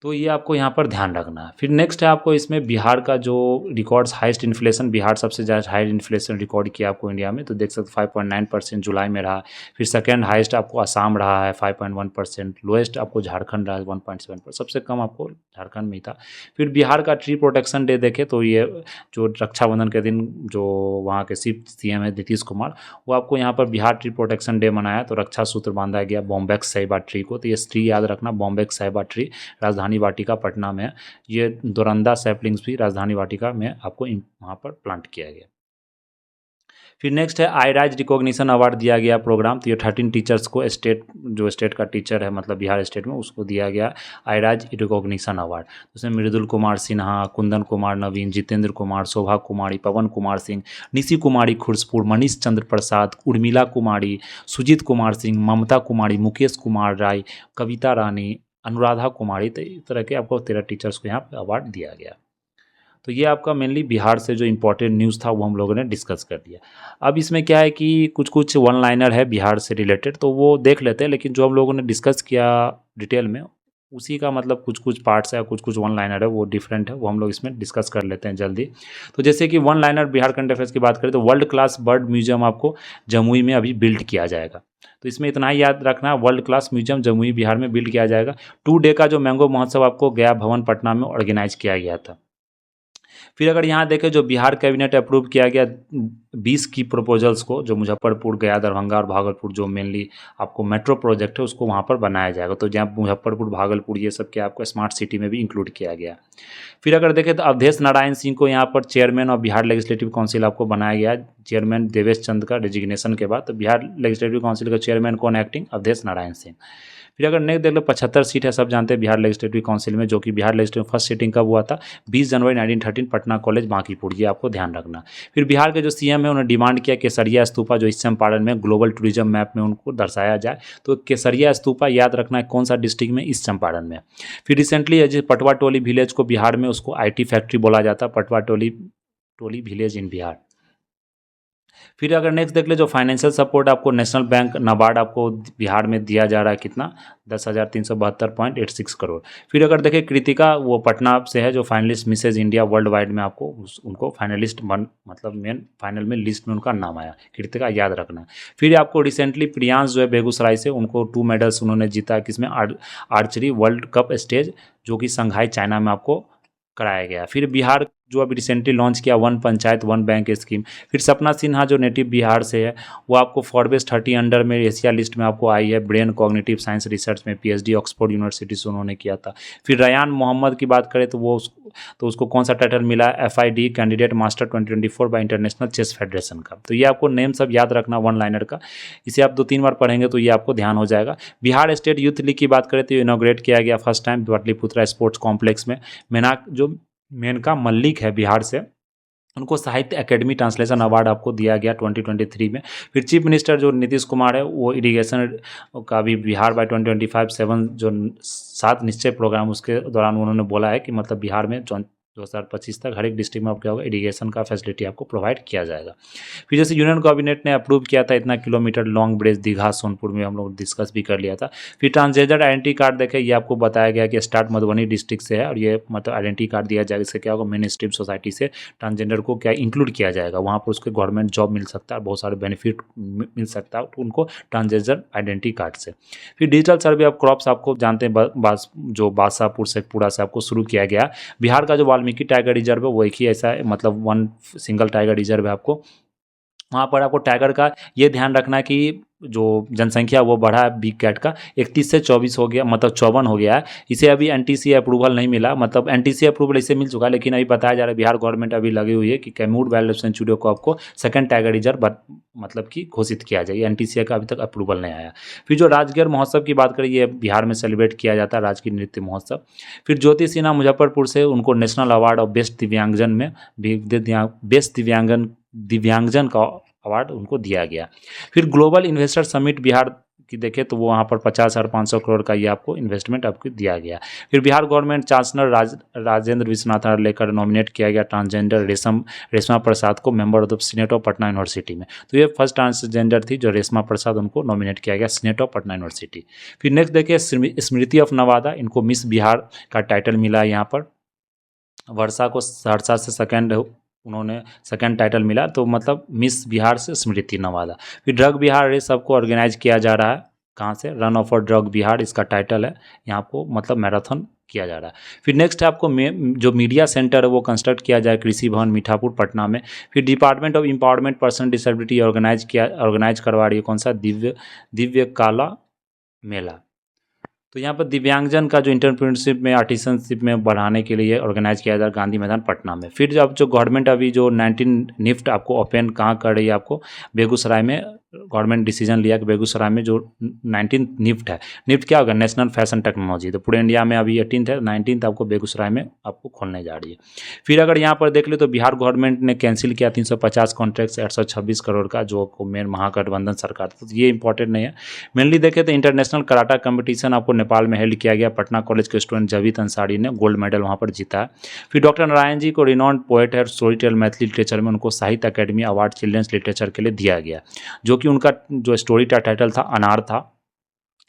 तो ये आपको यहाँ पर ध्यान रखना है। फिर नेक्स्ट है आपको इसमें बिहार का जो रिकॉर्ड्स हाईएस्ट इन्फ्लेशन, बिहार सबसे ज़्यादा हाई इन्फ्लेशन रिकॉर्ड किया आपको इंडिया में, तो देख सकते 5.9% जुलाई में रहा। फिर सेकंड हाईएस्ट आपको असम रहा है 5.1%, लोएस्ट आपको झारखंड रहा है 1.7%, सबसे कम आपको झारखंड में ही था। फिर बिहार का ट्री प्रोटेक्शन डे देखे तो ये जो रक्षाबंधन के दिन जो वहाँ के CM है नीतीश कुमार, वो आपको यहाँ पर बिहार ट्री प्रोटेक्शन डे मनाया, तो रक्षा सूत्र बांधा गया बॉम्बेक्स साहिबा ट्री को। तो ये ट्री याद रखना, बॉम्बेक्स साहिबा ट्री, राजधानी वाटिका पटना में। ये दोरंदा सैपलिंग्स भी राजधानी वाटिका में आपको वहाँ पर प्लांट किया गया। फिर नेक्स्ट है आईराइज रिकॉग्निशन अवार्ड दिया गया प्रोग्राम, तो ये 13 टीचर्स को स्टेट का टीचर है मतलब बिहार स्टेट में, उसको दिया गया आईराइज रिकॉग्निशन अवार्ड। उसमें मृदुल कुमार सिन्हा, कुंदन कुमार नवीन, जितेंद्र कुमार, शोभा कुमारी, पवन कुमार सिंह, निशी कुमारी खुर्सपुर, मनीष चंद्र प्रसाद, उर्मिला कुमारी, सुजीत कुमार सिंह, ममता कुमारी, मुकेश कुमार राय, कविता रानी, अनुराधा कुमारी, तो इस तरह के आपको 13 टीचर्स को यहाँ पर अवार्ड दिया गया। तो ये आपका मेनली बिहार से जो इम्पोर्टेंट न्यूज़ था वो हम लोगों ने डिस्कस कर दिया। अब इसमें क्या है कि कुछ वन लाइनर है बिहार से रिलेटेड, तो वो देख लेते हैं, लेकिन जो हम लोगों ने डिस्कस किया डिटेल में उसी का मतलब कुछ पार्ट्स है, कुछ वन लाइनर है, वो डिफरेंट है, वो हम लोग इसमें डिस्कस कर लेते हैं जल्दी। तो जैसे कि one liner Bihar current affairs की बात करें तो वर्ल्ड क्लास बर्ड म्यूजियम आपको जमुई में अभी बिल्ड किया जाएगा। तो इसमें इतना ही याद रखना, world class museum Jamui Bihar में बिल्ड किया जाएगा। 2 डे का जो मैंगो महोत्सव आपको गया भवन पटना में ऑर्गेनाइज किया गया था। फिर अगर यहाँ देखें जो बिहार कैबिनेट अप्रूव किया गया 20 की प्रपोजल्स को, जो मुजफ्फरपुर, गया, दरभंगा और भागलपुर जो मेनली आपको मेट्रो प्रोजेक्ट है उसको वहाँ पर बनाया जाएगा। तो जहाँ मुजफ्फरपुर, भागलपुर ये सब के आपको स्मार्ट सिटी में भी इंक्लूड किया गया। फिर अगर देखें तो अवधेश नारायण सिंह को यहाँ पर chairman of Bihar legislative council आपको बनाया गया। चेयरमैन देवेश चंद का डिजिग्नेशन के बाद तो बिहार लेजिस्लेटिव काउंसिल का चेयरमैन कौन एक्टिंग, अवधेश नारायण सिंह। फिर अगर नेक्स्ट देख लो 75 सीट है, सब जानते हैं बिहार लेजिस्लेटिव काउंसिल में, जो कि बिहार लेजिस्लेटिव फर्स्ट सीटिंग कब हुआ था 20 जनवरी 1913 पटना कॉलेज बांकीपुर, ये आपको ध्यान रखना। फिर बिहार के जो CM है उन्होंने डिमांड किया केसरिया स्तूपा जो इस चंपारण में ग्लोबल टूरिज्म मैप में उनको दर्शाया जाए। तो केसरिया स्तूपा याद रखना है कौन सा डिस्ट्रिक्ट में, इस चंपारण में। फिर रिसेंटली जो पटवा टोली विलेज को बिहार में उसको IT फैक्ट्री बोला जाता है, पटवा टोली विलेज इन बिहार। फिर अगर नेक्स्ट देख ले जो फाइनेंशियल सपोर्ट आपको नेशनल बैंक नाबार्ड आपको बिहार में दिया जा रहा है कितना 10,372.86 करोड़। फिर अगर देखें कृतिका वो पटना से है जो finalist Mrs India world wide में आपको उनको फाइनलिस्ट मतलब मेन फाइनल में लिस्ट में उनका नाम आया, कृतिका याद रखना। फिर आपको रिसेंटली प्रियांश जो है बेगूसराय से, उनको 2 मेडल्स उन्होंने जीता किसमें, आर्चरी वर्ल्ड कप स्टेज जो कि संघाई चाइना में आपको कराया गया। फिर बिहार जो अभी रिसेंटली लॉन्च किया 1 पंचायत 1 बैंक स्कीम। फिर सपना सिन्हा जो नेटिव बिहार से है वो आपको फॉरबेस 30 अंडर में एशिया लिस्ट में आपको आई है, ब्रेन कॉग्निटिव साइंस रिसर्च में PhD ऑक्सफोर्ड यूनिवर्सिटी से उन्होंने किया था। फिर रयान मोहम्मद की बात करें तो उसको कौन सा टाइटल मिला, FID candidate master 2024 by international chess federation का। तो ये आपको नेम सब याद रखना वन लाइनर का, इसे आप 2-3 बार पढ़ेंगे तो ये आपको ध्यान हो जाएगा। बिहार स्टेट यूथ लीग की बात करें तो इनॉग्रेट किया गया first time Pataliputra sports complex में। मेनका मल्लिक है बिहार से, उनको साहित्य अकेडमी ट्रांसलेशन अवार्ड आपको दिया गया 2023 में। फिर चीफ मिनिस्टर जो नीतीश कुमार है वो इरिगेशन का भी बिहार बाय 2025 7 जो 7 निश्चय प्रोग्राम उसके दौरान उन्होंने बोला है कि मतलब बिहार में 2025 तक हर एक डिस्ट्रिक्ट में आपको क्या होगा, इरिगेशन का फैसिलिटी आपको प्रोवाइड किया जाएगा। फिर जैसे यूनियन कैबिनेट ने अप्रूव किया था इतना kilometre long bridge Digha Sonpur में, हम लोग डिस्कस भी कर लिया था। फिर ट्रांसजेंडर आइडेंटिटी कार्ड देखें, ये आपको बताया गया कि स्टार्ट मधुबनी डिस्ट्रिक्ट से है और ये मतलब आइडेंटिटी कार्ड दिया जाएगा, इससे क्या होगा मेन स्ट्रीम सोसाइटी से ट्रांसजेंडर को क्या इंक्लूड किया जाएगा, वहाँ पर उसको गवर्नमेंट जॉब मिल सकता है, बहुत सारे बेनिफिट मिल सकता है तो उनको ट्रांसजेंडर आइडेंटिटी कार्ड से। फिर डिजिटल सर्वे ऑफ क्रॉप्स आपको जानते हैं जो बादशाहपुर से पूरा से आपको शुरू किया गया। बिहार का जो वाल्मीकि टाइगर रिजर्व है वो एक ही ऐसा है, मतलब वन सिंगल टाइगर रिजर्व है आपको। वहाँ पर आपको टाइगर का ये ध्यान रखना है कि जो जनसंख्या वो बढ़ा है बिग कैट का 31 से 24 हो गया, मतलब 54 हो गया है। इसे अभी एनटीसी अप्रूवल नहीं मिला, मतलब एनटीसी अप्रूवल इसे मिल चुका है, लेकिन अभी बताया जा रहा है बिहार गवर्नमेंट अभी लगी हुई है कि कैमूर वाइल्ड लाइफ सेंचुरी को आपको सेकंड टाइगर रिजर्व मतलब कि घोषित किया जाए। एनटीसी का अभी तक अप्रूवल नहीं आया। फिर जो राजगीर महोत्सव की बात करें, ये बिहार में सेलिब्रेट किया जाता है राजगीर नृत्य महोत्सव। फिर ज्योति सिन्हा मुजफ्फरपुर से, उनको नेशनल अवार्ड ऑफ बेस्ट दिव्यांगजन में बेस्ट दिव्यांगजन का अवार्ड उनको दिया गया। फिर ग्लोबल इन्वेस्टर समिट बिहार की देखें तो वो वहाँ पर 50,500 करोड़ का ये आपको इन्वेस्टमेंट आपको दिया गया। फिर बिहार गवर्नमेंट चांसलर राजेंद्र विश्वनाथ लेकर नॉमिनेट किया गया ट्रांसजेंडर रेशमा प्रसाद को member of the senate of Patna university में। तो ये फर्स्ट ट्रांसजेंडर थी जो रेशमा प्रसाद, उनको नॉमिनेट किया गया सीनेट ऑफ पटना यूनिवर्सिटी। फिर नेक्स्ट देखिए स्मृति ऑफ नवादा, इनको मिस बिहार का टाइटल मिला है यहाँ पर। वर्षा को सहरसा से उन्होंने सेकंड टाइटल मिला, तो मतलब मिस बिहार से स्मृति नवादा। फिर ड्रग बिहार रेस सबको ऑर्गेनाइज किया जा रहा है, कहाँ से, run of for drug Bihar इसका टाइटल है, यहाँ को मतलब मैराथन किया जा रहा है। फिर नेक्स्ट है आपको जो मीडिया सेंटर है वो कंस्ट्रक्ट किया जाए कृषि भवन मीठापुर पटना में। फिर department of empowerment person disability organise करवा रही है, कौन सा, दिव्य काला मेला। तो यहाँ पर दिव्यांगजन का जो इंटरप्रेन्योरशिप में आर्टिसनशिप में बढ़ाने के लिए ऑर्गेनाइज किया जा रहा है गांधी मैदान पटना में। फिर जब जो गवर्नमेंट अभी जो 19 निफ्ट आपको ओपन कहाँ कर रही है, आपको बेगूसराय में गवर्नमेंट डिसीजन लिया कि बेगूसराय में जो 19 निफ्ट है, निफ्ट क्या होगा, नेशनल फैशन टेक्नोलॉजी। तो पूरे इंडिया में अभी 18th है, 19th आपको बेगूसराय में आपको खोलने जा रही है। फिर अगर यहाँ पर देख ले तो बिहार गवर्नमेंट ने कैंसिल किया 350 कॉन्ट्रैक्ट 826 करोड़ का, जो आपको मेन महागठबंधन सरकार था। तो ये इंपॉर्टेंट नहीं है। मेनली देखें तो इंटरनेशनल कराटा कंपटीशन आपको नेपाल में हेल्ड किया गया, पटना कॉलेज के स्टूडेंट जावेद अंसारी ने गोल्ड मेडल वहाँ पर जीता है। फिर डॉक्टर नारायण जी को रिनॉन्ड पोएट है स्टोरी टेल मैथिली लिटरेचर में, उनको साहित्य अकेडमी अवार्ड चिल्ड्रंस लिटरेचर के लिए दिया गया, जो कि उनका जो स्टोरी का टाइटल था अनार था।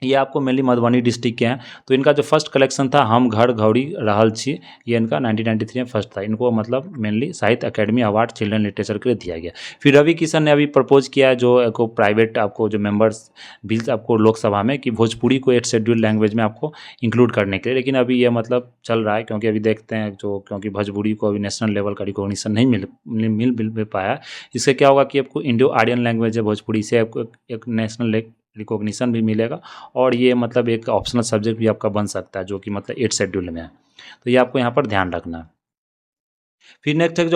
ये आपको मेनली मधुबनी डिस्ट्रिक्ट के हैं। तो इनका जो फर्स्ट कलेक्शन था हम घर घौड़ी रहल छी, ये इनका 1993 में फर्स्ट था। इनको मतलब मेनली साहित्य अकेडमी अवार्ड चिल्ड्रन लिटरेचर के लिए दिया गया। फिर रवि किशन ने अभी प्रपोज किया है जो आपको प्राइवेट आपको जो मेंबर्स बिल्स आपको लोकसभा में, कि भोजपुरी को 8 शेड्यूल लैंग्वेज में आपको इंक्लूड करने के लिए। लेकिन अभी ये मतलब चल रहा है, क्योंकि अभी देखते हैं क्योंकि भोजपुरी को अभी नेशनल लेवल का रिकॉग्निशन नहीं मिल पाया। इससे क्या होगा कि आपको इंडो आर्यन लैंग्वेज है भोजपुरी, से आपको एक नेशनल रिकॉग्निशन भी मिलेगा, और ये मतलब एक ऑप्शनल सब्जेक्ट भी आपका बन सकता है, जो कि मतलब 8 शेड्यूल में है। तो ये आपको यहाँ पर ध्यान रखना है। फिर नेक्स्ट है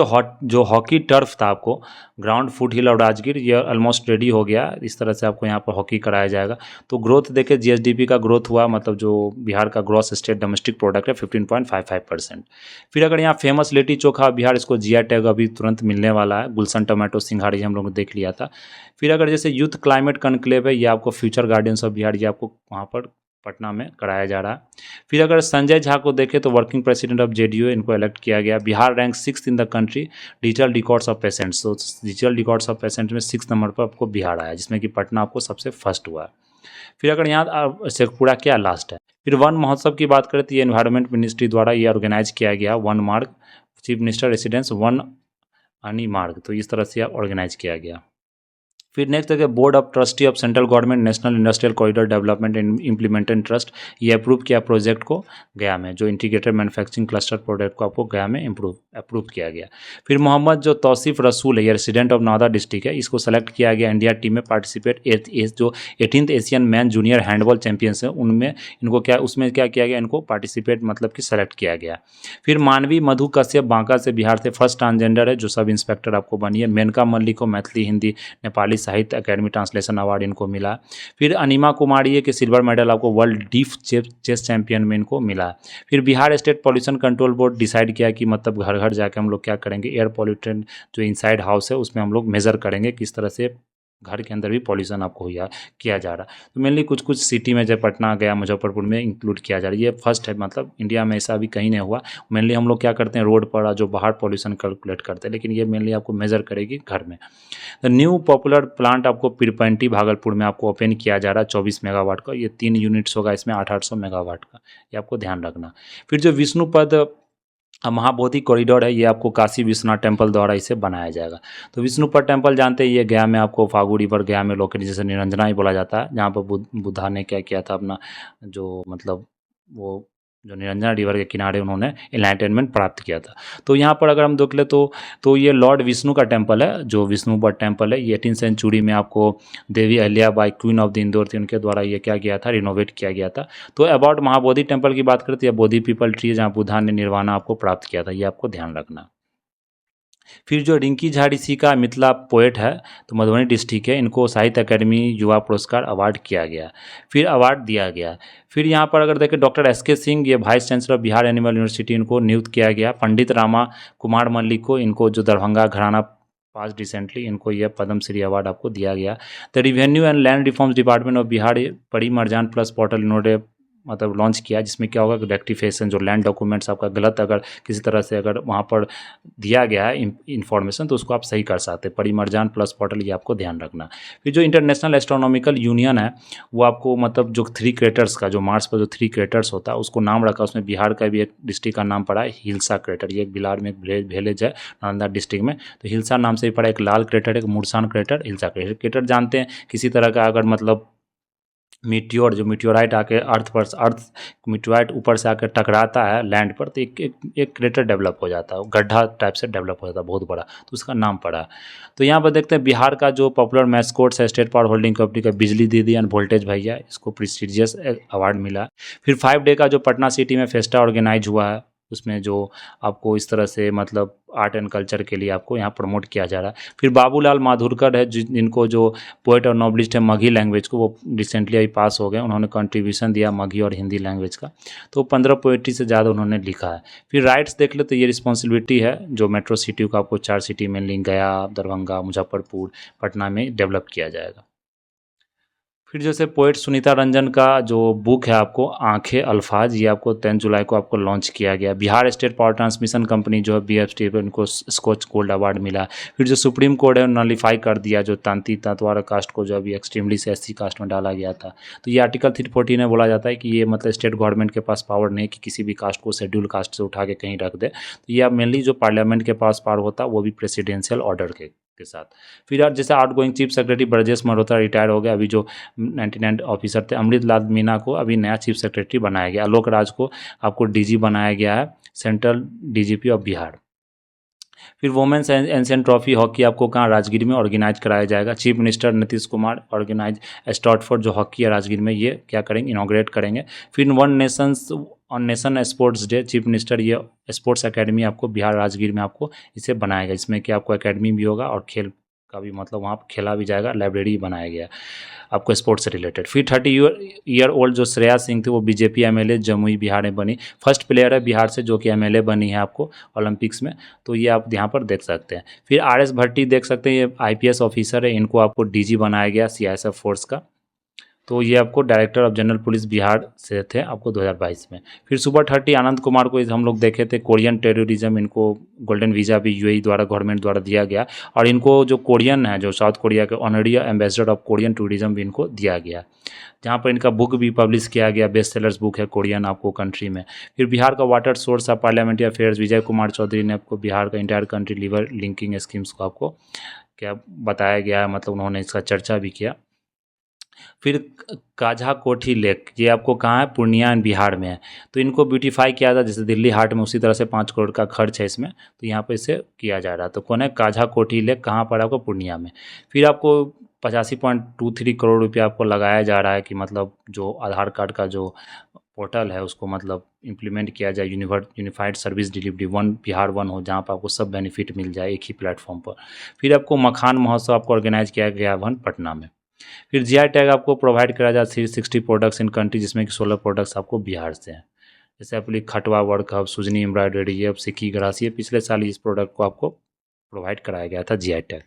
जो हॉकी टर्फ था आपको ग्राउंड फुट हिल और राजगीर, ये ऑलमोस्ट रेडी हो गया। इस तरह से आपको यहाँ पर हॉकी कराया जाएगा। तो ग्रोथ देखिए जीएसडीपी का ग्रोथ हुआ, मतलब जो बिहार का ग्रॉस स्टेट डोमेस्टिक प्रोडक्ट है 15.55%। फिर अगर यहाँ फेमस लिट्टी चोखा बिहार, इसको जीआई टैग अभी तुरंत मिलने वाला है। गुलशन टोमेटो सिंघाड़ी हम लोग ने देख लिया था। फिर अगर जैसे यूथ क्लाइमेट कॉन्क्लेव है, ये आपको फ्यूचर गार्डियंस ऑफ बिहार, ये आपको वहाँ पर पटना में कराया जा रहा है। फिर अगर संजय झा को देखें तो वर्किंग प्रेसिडेंट ऑफ जेडीयू, इनको इलेक्ट किया गया। Bihar rank 6th in the country digital records of patients, तो डिजिटल रिकॉर्ड्स ऑफ पेशेंट में 6 नंबर पर आपको बिहार आया, जिसमें कि पटना आपको सबसे फर्स्ट हुआ है। फिर अगर यहाँ शेखपुरा क्या लास्ट है। फिर वन महोत्सव की बात करें तो ये एनवायरमेंट मिनिस्ट्री द्वारा ये ऑर्गेनाइज किया गया, वन मार्ग चीफ मिनिस्टर रेसिडेंस वन अनी मार्ग, तो इस तरह से ऑर्गेनाइज किया गया। फिर नेक्स्ट है board of trustee of central government national industrial corridor development and implementation trust, ये अप्रूव किया प्रोजेक्ट को गया में, जो इंटीग्रेटेड मैन्युफैक्चरिंग क्लस्टर प्रोजेक्ट को आपको गया में अप्रूव किया गया। फिर मोहम्मद जो तौसीफ रसूल है, ये रेसिडेंट ऑफ नवादा डिस्ट्रिक्ट है, इसको सेलेक्ट किया गया इंडिया टीम में पार्टिसिपेट जो 18th Asian man junior handball champions हैं उनमें, इनको उसमें क्या किया गया, इनको पार्टिसिपेट मतलब कि सेलेक्ट किया गया। फिर मानवी मधु कश्यप बांका से बिहार से फर्स्ट ट्रांसजेंडर है जो सब इंस्पेक्टर आपको बनी है। मेनका मल्लिक को मैथिली हिंदी नेपाली साहित्य अकेडमी ट्रांसलेशन अवार्ड इनको मिला। फिर अनिमा कुमारी है कि सिल्वर मेडल आपको वर्ल्ड डीफ चेस चैंपियन में इनको मिला। फिर Bihar state pollution control board decide किया कि मतलब घर घर जाके हम लोग क्या करेंगे, एयर पॉल्यूटेंट जो इनसाइड हाउस है उसमें हम लोग मेजर करेंगे किस तरह से घर के अंदर भी पॉल्यूशन आपको किया जा रहा है। तो मेनली कुछ सिटी में जब पटना गया मुजफ्फरपुर में इंक्लूड किया जा रहा है, ये फर्स्ट है, मतलब इंडिया में ऐसा अभी कहीं नहीं हुआ। मेनली हम लोग क्या करते हैं रोड पर जो बाहर पॉल्यूशन कैलकुलेट करते हैं, लेकिन ये मेनली आपको मेजर करेगी घर में। द न्यू पॉपुलर प्लांट आपको पीरपैंती भागलपुर में आपको ओपन किया जा रहा है 24 मेगावाट का, ये 3 यूनिट्स होगा इसमें 800 मेगावाट का, ये आपको ध्यान रखना। फिर जो विष्णुपद महाबोधि कॉरिडोर है, ये आपको काशी विश्वनाथ टेम्पल द्वारा इसे बनाया जाएगा। तो विष्णुपद टेम्पल जानते हैं, ये गया में आपको फागू रिवर गया में लोकेट, जैसे निरंजना ही बोला जाता है, जहाँ पर बुद्धा ने क्या किया था अपना जो मतलब वो जो निरंजन रिवर के किनारे उन्होंने एनलाइटनमेंट प्राप्त किया था। तो यहाँ पर अगर हम देख ले तो ये लॉर्ड विष्णु का टेम्पल है, जो विष्णुपद टेम्पल है। ये 18वीं सेंचुरी में आपको Devi Ahilyabai queen of the Indore थी, उनके द्वारा ये क्या गया था, रिनोवेट किया गया था। तो अबाउट महाबोधि टेम्पल की बात करते हैं, बोधि पीपल ट्री जहाँ बुद्धा ने निर्वाणा आपको प्राप्त किया था, ये आपको ध्यान रखना। फिर जो रिंकी झा ऋषि का मिथिला पोएट है, तो मधुबनी डिस्ट्रिक्ट है, इनको साहित्य अकेडमी युवा पुरस्कार अवार्ड किया गया, फिर अवार्ड दिया गया। फिर यहाँ पर अगर देखें डॉक्टर एस के सिंह, ये vice chancellor Bihar animal university, इनको नियुक्त किया गया। पंडित रामा कुमार मल्लिक को, इनको जो दरभंगा घराना पास रिसेंटली, इनको यह पद्म श्री अवार्ड आपको दिया गया। The revenue and land reforms department of Bihar Parimarjan plus portal इन्होंने मतलब लॉन्च किया, जिसमें क्या होगा कि रेक्टिफिकेशन, जो लैंड डॉक्यूमेंट्स आपका गलत अगर किसी तरह से अगर वहाँ पर दिया गया है इन्फॉर्मेशन, तो उसको आप सही कर सकते हैं। परिमर्जान प्लस पोर्टल, ये आपको ध्यान रखना। फिर जो इंटरनेशनल एस्ट्रोनॉमिकल यूनियन है, वो आपको मतलब जो 3 क्रेटर्स का, जो मार्स पर जो 3 क्रेटर्स होता है उसको नाम रखा, उसमें बिहार का भी एक डिस्ट्रिक्ट का नाम पड़ा है हिल्सा क्रेटर। ये एक बिहार में एक विलेज है नालंदा डिस्ट्रिक्ट में, तो हिल्सा नाम से ही पड़ा। एक लाल क्रेटर, एक Mursan crater, hilsa crater. Crater जानते हैं, किसी तरह का अगर मतलब मीटियोर, जो मीटियोराइट आके अर्थ मीटियोराइट ऊपर से आकर टकराता है लैंड पर, तो एक क्रेटर डेवलप हो जाता है, गड्ढा टाइप से डेवलप हो जाता है बहुत बड़ा, तो उसका नाम पड़ा है। तो यहाँ पर देखते हैं बिहार का जो पॉपुलर मैस्कोट्स है, स्टेट पावर होल्डिंग कंपनी का बिजली दीदी एंड वोल्टेज भैया, इसको प्रेस्टिजियस अवार्ड मिला। फिर 5 डे का जो पटना सिटी में फेस्टा ऑर्गेनाइज हुआ है, उसमें जो आपको इस तरह से मतलब आर्ट एंड कल्चर के लिए आपको यहाँ प्रमोट किया जा रहा है। फिर बाबूलाल माधुरकर है, जिनको जो पोएट और नॉवलिस्ट है मगही लैंग्वेज को, वो रिसेंटली अभी पास हो गए, उन्होंने कंट्रीब्यूशन दिया मगही और हिंदी लैंग्वेज का, तो 15 पोएट्री से ज़्यादा उन्होंने लिखा है। फिर राइट्स देख ले तो ये रिस्पॉन्सिबिलिटी है जो मेट्रो सिटी को आपको 4 सिटी में लिंक, गया, दरभंगा, मुजफ्फरपुर, पटना में डेवलप किया जाएगा। फिर जैसे पोएट सुनीता रंजन का जो बुक है आपको आंखें अल्फाज, ये आपको 10 जुलाई को आपको लॉन्च किया गया। Bihar state power transmission company जो है BFT पर, इनको स्कॉच गोल्ड अवार्ड मिला। फिर जो सुप्रीम कोर्ट है नलिफाई कर दिया जो तांती तांतवारा कास्ट को, जो अभी एक्सट्रीमली से SC कास्ट में डाला गया था। तो ये आर्टिकल 314 में बोला जाता है कि ये मतलब स्टेट गवर्नमेंट के पास पावर नहीं कि किसी भी कास्ट को शेड्यूल कास्ट से उठा के कहीं रख दे। तो ये मेनली जो पार्लियामेंट के पास पावर होता है, वो भी प्रेसिडेंशियल ऑर्डर के साथ। फिर यार जैसे out going chief secretary Brajesh Malhotra retire हो गया, अभी जो 99 ऑफिसर थे, अमृत लाल मीना को अभी नया चीफ सेक्रेटरी बनाया गया। आलोक राज को आपको DG बनाया गया है, सेंट्रल DGP ऑफ बिहार। फिर वुमेन्स एशियन ट्रॉफी हॉकी आपको कहाँ, राजगीर में ऑर्गेनाइज कराया जाएगा। Chief minister Nitish Kumar organise स्टॉटफोर्ड जो हॉकी है राजगीर में, ये क्या करेंगे, इनॉग्रेट करेंगे। फिर nation sports day, chief minister ये स्पोर्ट्स एकेडमी आपको बिहार राजगीर में आपको इसे बनाएगा, इसमें कि आपको एकेडमी भी होगा और खेल का भी मतलब वहाँ खेला भी जाएगा, लाइब्रेरी बनाया गया आपको स्पोर्ट्स से रिलेटेड। फिर 30 ईयर ओल्ड जो श्रेया सिंह थी, वो BJP MLA जमुई बिहार में बनी, फर्स्ट प्लेयर है बिहार से जो कि MLA बनी है आपको ओलंपिक्स में, तो ये आप यहाँ पर देख सकते हैं। फिर RS भट्टी देख सकते हैं, ये IPS ऑफिसर है, इनको आपको DG बनाया गया CISF फोर्स का, तो ये आपको director of general police Bihar से थे आपको 2022 में। फिर सुपर 30 आनंद कुमार को हम लोग देखे थे, कोरियन टेररिज्म, इनको गोल्डन वीज़ा भी UAE द्वारा गवर्नमेंट द्वारा दिया गया, और इनको जो कोरियन है, जो साउथ कोरिया के honorary ambassador of Korean tourism भी इनको दिया गया, जहाँ पर इनका बुक भी पब्लिश किया गया, बेस्ट सेलर्स बुक है कोरियन आपको कंट्री में। फिर बिहार का water source of parliamentary affairs Vijay Kumar Choudhary ने आपको बिहार का entire country river linking schemes को आपको क्या बताया गया है, मतलब उन्होंने इसका चर्चा भी किया। फिर काझा कोठी लेक, ये आपको कहाँ है, पूर्णिया बिहार में है, तो इनको ब्यूटीफाई किया था जैसे दिल्ली हाट में, उसी तरह से 5 करोड़ का खर्च है इसमें, तो यहाँ पे इसे किया जा रहा है। तो कौन है, काझा कोठी लेक, कहाँ पर आपको, पूर्णिया में। फिर आपको 85.23 करोड़ रुपया आपको लगाया जा रहा है कि मतलब जो आधार कार्ड का जो पोर्टल है उसको मतलब इम्प्लीमेंट किया जाए, unified service delivery one Bihar one हो, जहाँ पर आपको सब बेनिफिट मिल जाए एक ही प्लेटफॉर्म पर। फिर आपको मखान महोत्सव आपको ऑर्गेनाइज किया गया वन पटना में। फिर GI टैग आपको प्रोवाइड करा जाए 360 प्रोडक्ट्स इन कंट्री, जिसमें कि 16 प्रोडक्ट्स आपको बिहार से हैं, जैसे अपनी खटवा वर्क हब, सुजनी एम्ब्रॉयडरी, ये अब सिक्की ग्रास, ये पिछले साल इस प्रोडक्ट को आपको प्रोवाइड कराया गया था GI टैग,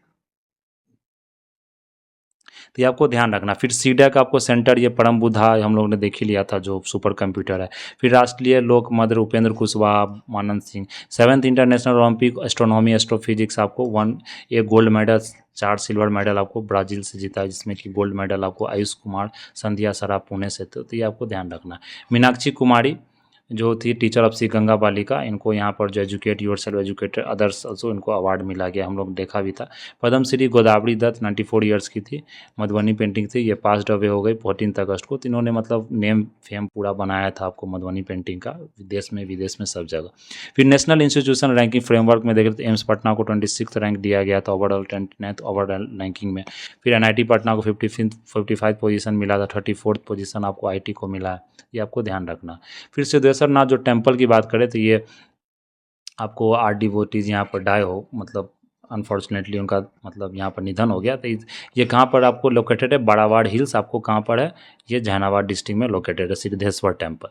तो ये आपको ध्यान रखना। फिर CDAC आपको सेंटर, ये परम बुद्धा हम लोग ने देख ही लिया था जो सुपर कंप्यूटर है। फिर राष्ट्रीय लोक मध्य उपेंद्र कुशवाहा, मानंद Singh. 7th international olympic astronomy astrophysics आपको 1 गोल्ड मेडल, 4 सिल्वर मेडल आपको ब्राज़ील से जीता, जिसमें कि गोल्ड मेडल आपको आयुष कुमार संध्या सराफ पुणे से, तो ये आपको ध्यान रखना। मीनाक्षी कुमारी जो थी टीचर ऑफ सी गंगा बालिका, इनको यहाँ पर जो educate your self educated others also इनको अवार्ड मिला गया, हम लोग देखा भी था। पद्मश्री गोदावरी दत्त 94 ईयर्स की थी, मधुबनी पेंटिंग थी, ये पास्ड अवे हो गई 14 अगस्त को। तो इन्होंने मतलब नेम फेम पूरा बनाया था आपको मधुबनी पेंटिंग का, देश में विदेश में सब जगह। फिर नेशनल इंस्टीट्यूशन रैंकिंग फ्रेमवर्क में देखें तो एम्स पटना को 26 रैंक दिया गया था ओवरऑल 29th ओवरऑल रैंकिंग में। फिर एनआईटी पटना को 55 पोजीशन मिला था, 34th पोजीशन आपको आईटी को मिला है, ये आपको ध्यान रखना। फिर सिद्धेश्वर नाथ जो टेम्पल की बात करें तो ये आपको आर डिवोटीज यहाँ पर डाई हो, मतलब अनफॉर्चुनेटली उनका मतलब यहाँ पर निधन हो गया। तो ये कहाँ पर आपको लोकेटेड है, बड़ावाड़ हिल्स आपको कहाँ पर है, ये जहानाबाद डिस्ट्रिक्ट में लोकेटेड है सिद्धेश्वर टेम्पल।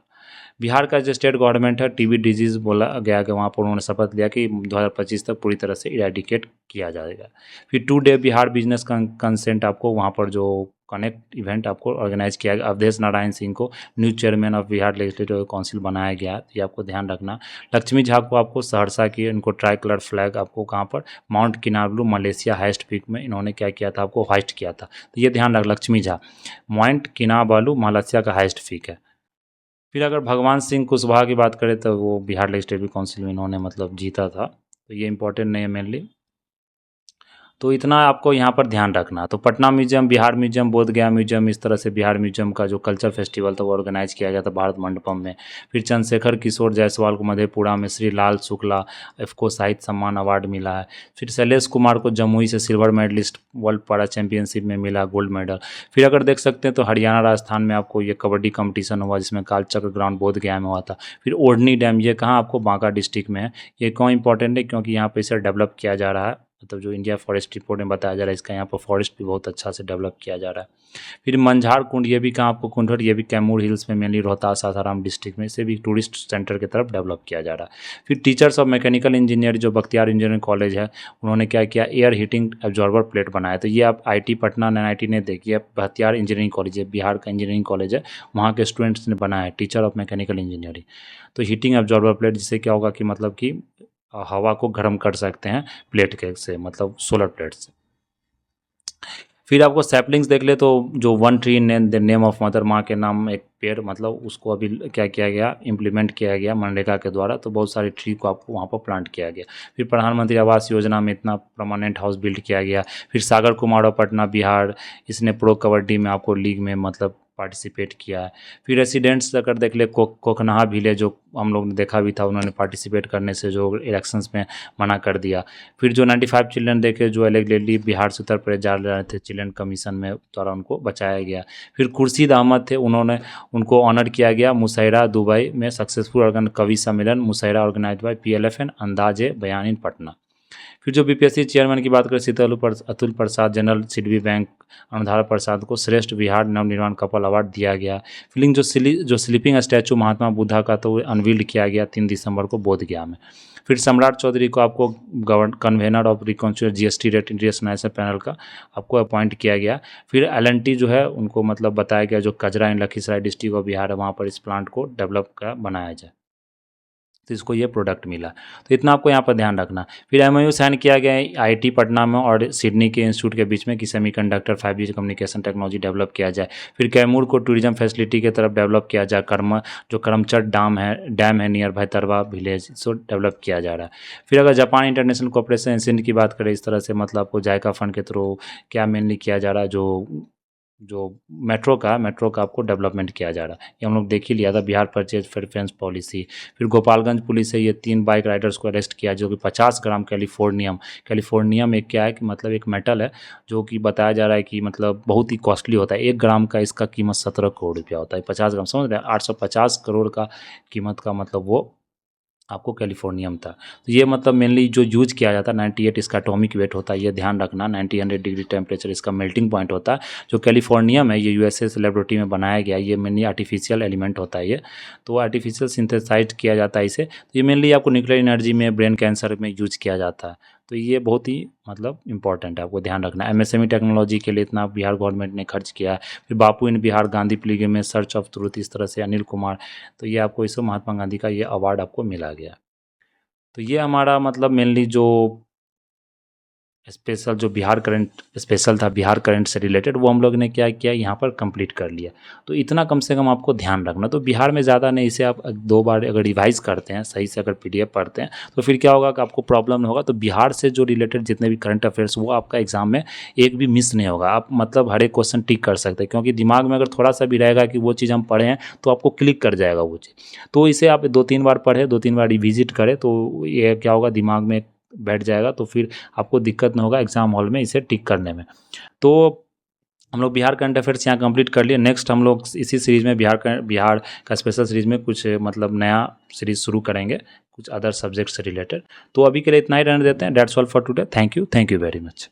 बिहार का जो स्टेट गवर्नमेंट है टीबी डिजीज़ बोला गया कि वहाँ पर उन्होंने शपथ लिया कि 2025 तक पूरी तरह से इरेडिकेट किया जाएगा। फिर 2 डे बिहार बिजनेस कंसेंट आपको वहाँ पर जो कनेक्ट इवेंट आपको ऑर्गेनाइज किया गया, अवधेश नारायण सिंह को new chairman of Bihar legislative council बनाया गया, ये आपको ध्यान रखना। लक्ष्मी झा को आपको सहरसा की इनको ट्राई कलर फ्लैग आपको कहाँ पर माउंट किनाबलू मलेशिया हाइस्ट पीक में इन्होंने क्या किया था, आपको हाइस्ट किया था। तो ये ध्यान रख, लक्ष्मी झा माउंट किनाबालू मलेशिया का हाइस्ट पीक है। फिर अगर भगवान सिंह कुशवाहा की बात करें तो वो बिहार लेजिस्लेटिव काउंसिल में इन्होंने मतलब जीता था, तो ये इंपॉर्टेंट नहीं है मेनली। तो इतना आपको यहाँ पर ध्यान रखना। तो पटना म्यूजियम, बिहार म्यूजियम, बोध गया म्यूजियम, इस तरह से बिहार म्यूजियम का जो कल्चर फेस्टिवल था वो ऑर्गेनाइज किया गया था भारत मंडपम में। फिर चंद्रशेखर किशोर जायसवाल को मधेपुरा में, श्री लाल शुक्ला को साहित्य सम्मान अवार्ड मिला है। फिर शैलेश कुमार को जमुई से silver medallist world para championship में मिला गोल्ड मेडल। फिर अगर देख सकते हैं तो हरियाणा राजस्थान में आपको ये कबड्डी कंपटीशन हुआ जिसमें कालचक्र ग्राउंड बोध गया में हुआ था। फिर ओढ़नी डैम, ये कहाँ आपको बांका डिस्ट्रिक्ट में है। ये क्यों इंपॉर्टेंट है, क्योंकि यहाँ पे इसे डेवलप किया जा रहा है, मतलब जो इंडिया फॉरेस्ट रिपोर्ट में बताया जा रहा है इसका यहाँ पर फॉरेस्ट भी बहुत अच्छा से डेवलप किया जा रहा है। फिर मंझार कुंड, ये भी कहाँ आपको कुंडर, ये भी कैमूर हिल्स में मेनली रोहतास सासाराम डिस्ट्रिक्ट में, इसे भी टूरिस्ट सेंटर की तरफ डेवलप किया जा रहा है। फिर टीचर्स ऑफ मैकेनिकल इंजीनियर जो बख्तियार इंजीनियरिंग कॉलेज है, उन्होंने क्या किया, एयर हीटिंग एब्जॉर्बर प्लेट बनाया। तो ये आप आई पटना एनआईटी ने देखिए, बख्तियार इंजीनियरिंग कॉलेज है, बिहार का इंजीनियरिंग कॉलेज है, वहाँ के स्टूडेंट्स ने बनाया है टीचर ऑफ मैकेनिकल इंजीनियरिंग। तो हीटिंग एब्जॉर्बर प्लेट, जिससे क्या होगा कि मतलब कि हवा को गर्म कर सकते हैं प्लेट के से, मतलब सोलर प्लेट से। फिर आपको सैपलिंग्स देख ले तो जो 1 tree in the name of mother, माँ के नाम एक पेड़, मतलब उसको अभी क्या किया गया, इम्प्लीमेंट किया गया मनरेगा के द्वारा। तो बहुत सारे ट्री को आपको वहाँ पर प्लांट किया गया। फिर प्रधानमंत्री आवास योजना में इतना परमानेंट हाउस बिल्ड किया गया। फिर सागर कुमार पटना बिहार, इसने प्रो कबड्डी में आपको लीग में मतलब पार्टिसिपेट किया है। फिर रेसिडेंट्स अगर देख ले कोकनाहा विलेज, जो हम लोग ने देखा भी था, उन्होंने पार्टिसिपेट करने से जो इलेक्शंस में मना कर दिया। फिर जो 95 चिल्ड्रन देखे जो एलेगली बिहार से उत्तर प्रदेश जा रहे थे, चिल्ड्रन कमीशन में द्वारा उनको बचाया गया। फिर खुर्शीद अहमद थे, उनको ऑनर किया गया मुशैरा दुबई में सक्सेसफुल ऑर्गन कवि सम्मेलन मुशैरा ऑर्गेनाइज बाय PLFN अंदाजे बयान इन पटना। फिर जो बीपीएससी चेयरमैन की बात करें शीतल अतुल प्रसाद, जनरल सिडबी बैंक अनुधारा प्रसाद को श्रेष्ठ बिहार नवनिर्माण कपल अवार्ड दिया गया। फिलिंग जो स्लीपिंग स्टैचू महात्मा बुद्धा का तो अनवील्ड किया गया 3 दिसंबर को बोधगया में। फिर सम्राट चौधरी को आपको convener of reconciliation GST rate international panel का आपको अपॉइंट किया गया। फिर LNT जो है उनको मतलब बताया गया जो कजरा इन लखीसराय डिस्ट्रिक्ट ऑफ बिहार है, वहाँ पर इस प्लांट को डेवलप कर बनाया जाए, तो इसको ये प्रोडक्ट मिला। तो इतना आपको यहाँ पर ध्यान रखना। फिर MOU साइन किया गया है IIT पटना में और सिडनी के इंस्टीट्यूट के बीच में कि semiconductor 5G communication technology develop किया जाए। फिर कैमूर को टूरिज्म फैसिलिटी की तरफ डेवलप किया जाए। जो करमचट डैम है नियर भैतरवा विलेज, इसको डेवलप किया जा रहा है। फिर अगर जापान इंटरनेशनल कोऑपरेशन एजेंसी की बात करें, इस तरह से मतलब आपको जायका फंड के थ्रू क्या मेनली किया जा रहा है, जो मेट्रो का आपको डेवलपमेंट किया जा रहा है, ये हम लोग देख ही लिया था, बिहार परचेज प्रेफरेंस पॉलिसी। फिर गोपालगंज पुलिस है, ये 3 बाइक राइडर्स को अरेस्ट किया जो कि 50 ग्राम कैलिफोर्नियम एक क्या है कि मतलब एक मेटल है जो कि बताया जा रहा है कि मतलब बहुत ही कॉस्टली होता है। 1 ग्राम का इसका कीमत 17 करोड़ रुपया होता है। 50 ग्राम समझ रहे हैं, 850 करोड़ का कीमत का मतलब वो आपको कैलिफोर्नियम था। तो ये मतलब मेनली जो यूज किया जाता है 98 इसका एटॉमिक वेट होता है, ये ध्यान रखना। 90 डिग्री टेम्परेचर इसका मेल्टिंग पॉइंट होता है। जो कैलिफोर्नियम है ये USA से लेबोरेटरी में बनाया गया, ये मेनली आर्टिफिशियल एलिमेंट होता है ये, तो आर्टिफिशियल सिंथेसाइज किया जाता है इसे। तो ये मेनली आपको न्यूक्लियर एनर्जी में ब्रेन कैंसर में यूज किया जाता है। तो ये बहुत ही मतलब इंपॉर्टेंट है, आपको ध्यान रखना। MSME टेक्नोलॉजी के लिए इतना बिहार गवर्नमेंट ने खर्च किया है। फिर बापू इन बिहार गांधी प्लीगे में सर्च ऑफ ट्रूथ, इस तरह से अनिल कुमार, तो ये आपको इसको महात्मा गांधी का ये अवार्ड आपको मिला गया। तो ये हमारा मतलब मेनली जो स्पेशल जो बिहार करंट स्पेशल था बिहार करंट से रिलेटेड, वो हम लोग ने क्या किया यहाँ पर कंप्लीट कर लिया। तो इतना कम से कम आपको ध्यान रखना। तो बिहार में ज़्यादा नहीं, इसे आप 2 बार अगर रिवाइज़ करते हैं सही से, अगर पीडीएफ पढ़ते हैं, तो फिर क्या होगा कि आपको प्रॉब्लम नहीं होगा। तो बिहार से जो रिलेटेड जितने भी करंट अफेयर्स, वो आपका एग्जाम में एक भी मिस नहीं होगा। आप मतलब हर एक क्वेश्चन टिक कर सकते हैं, क्योंकि दिमाग में अगर थोड़ा सा भी रहेगा कि वो चीज़ हम पढ़े हैं, तो आपको क्लिक कर जाएगा वो चीज़। तो इसे आप 2-3 बार पढ़ें, 2-3 बार रिविजिट करें, तो ये क्या होगा, दिमाग में बैठ जाएगा। तो फिर आपको दिक्कत नहीं होगा एग्जाम हॉल में इसे टिक करने में। तो हम लोग बिहार करंट अफेयर्स यहाँ कंप्लीट कर लिए। नेक्स्ट हम लोग इसी सीरीज़ में बिहार का स्पेशल सीरीज़ में कुछ मतलब नया सीरीज़ शुरू करेंगे, कुछ अदर सब्जेक्ट से रिलेटेड। तो अभी के लिए इतना ही रहने देते हैं। That's all for today. Thank you very much.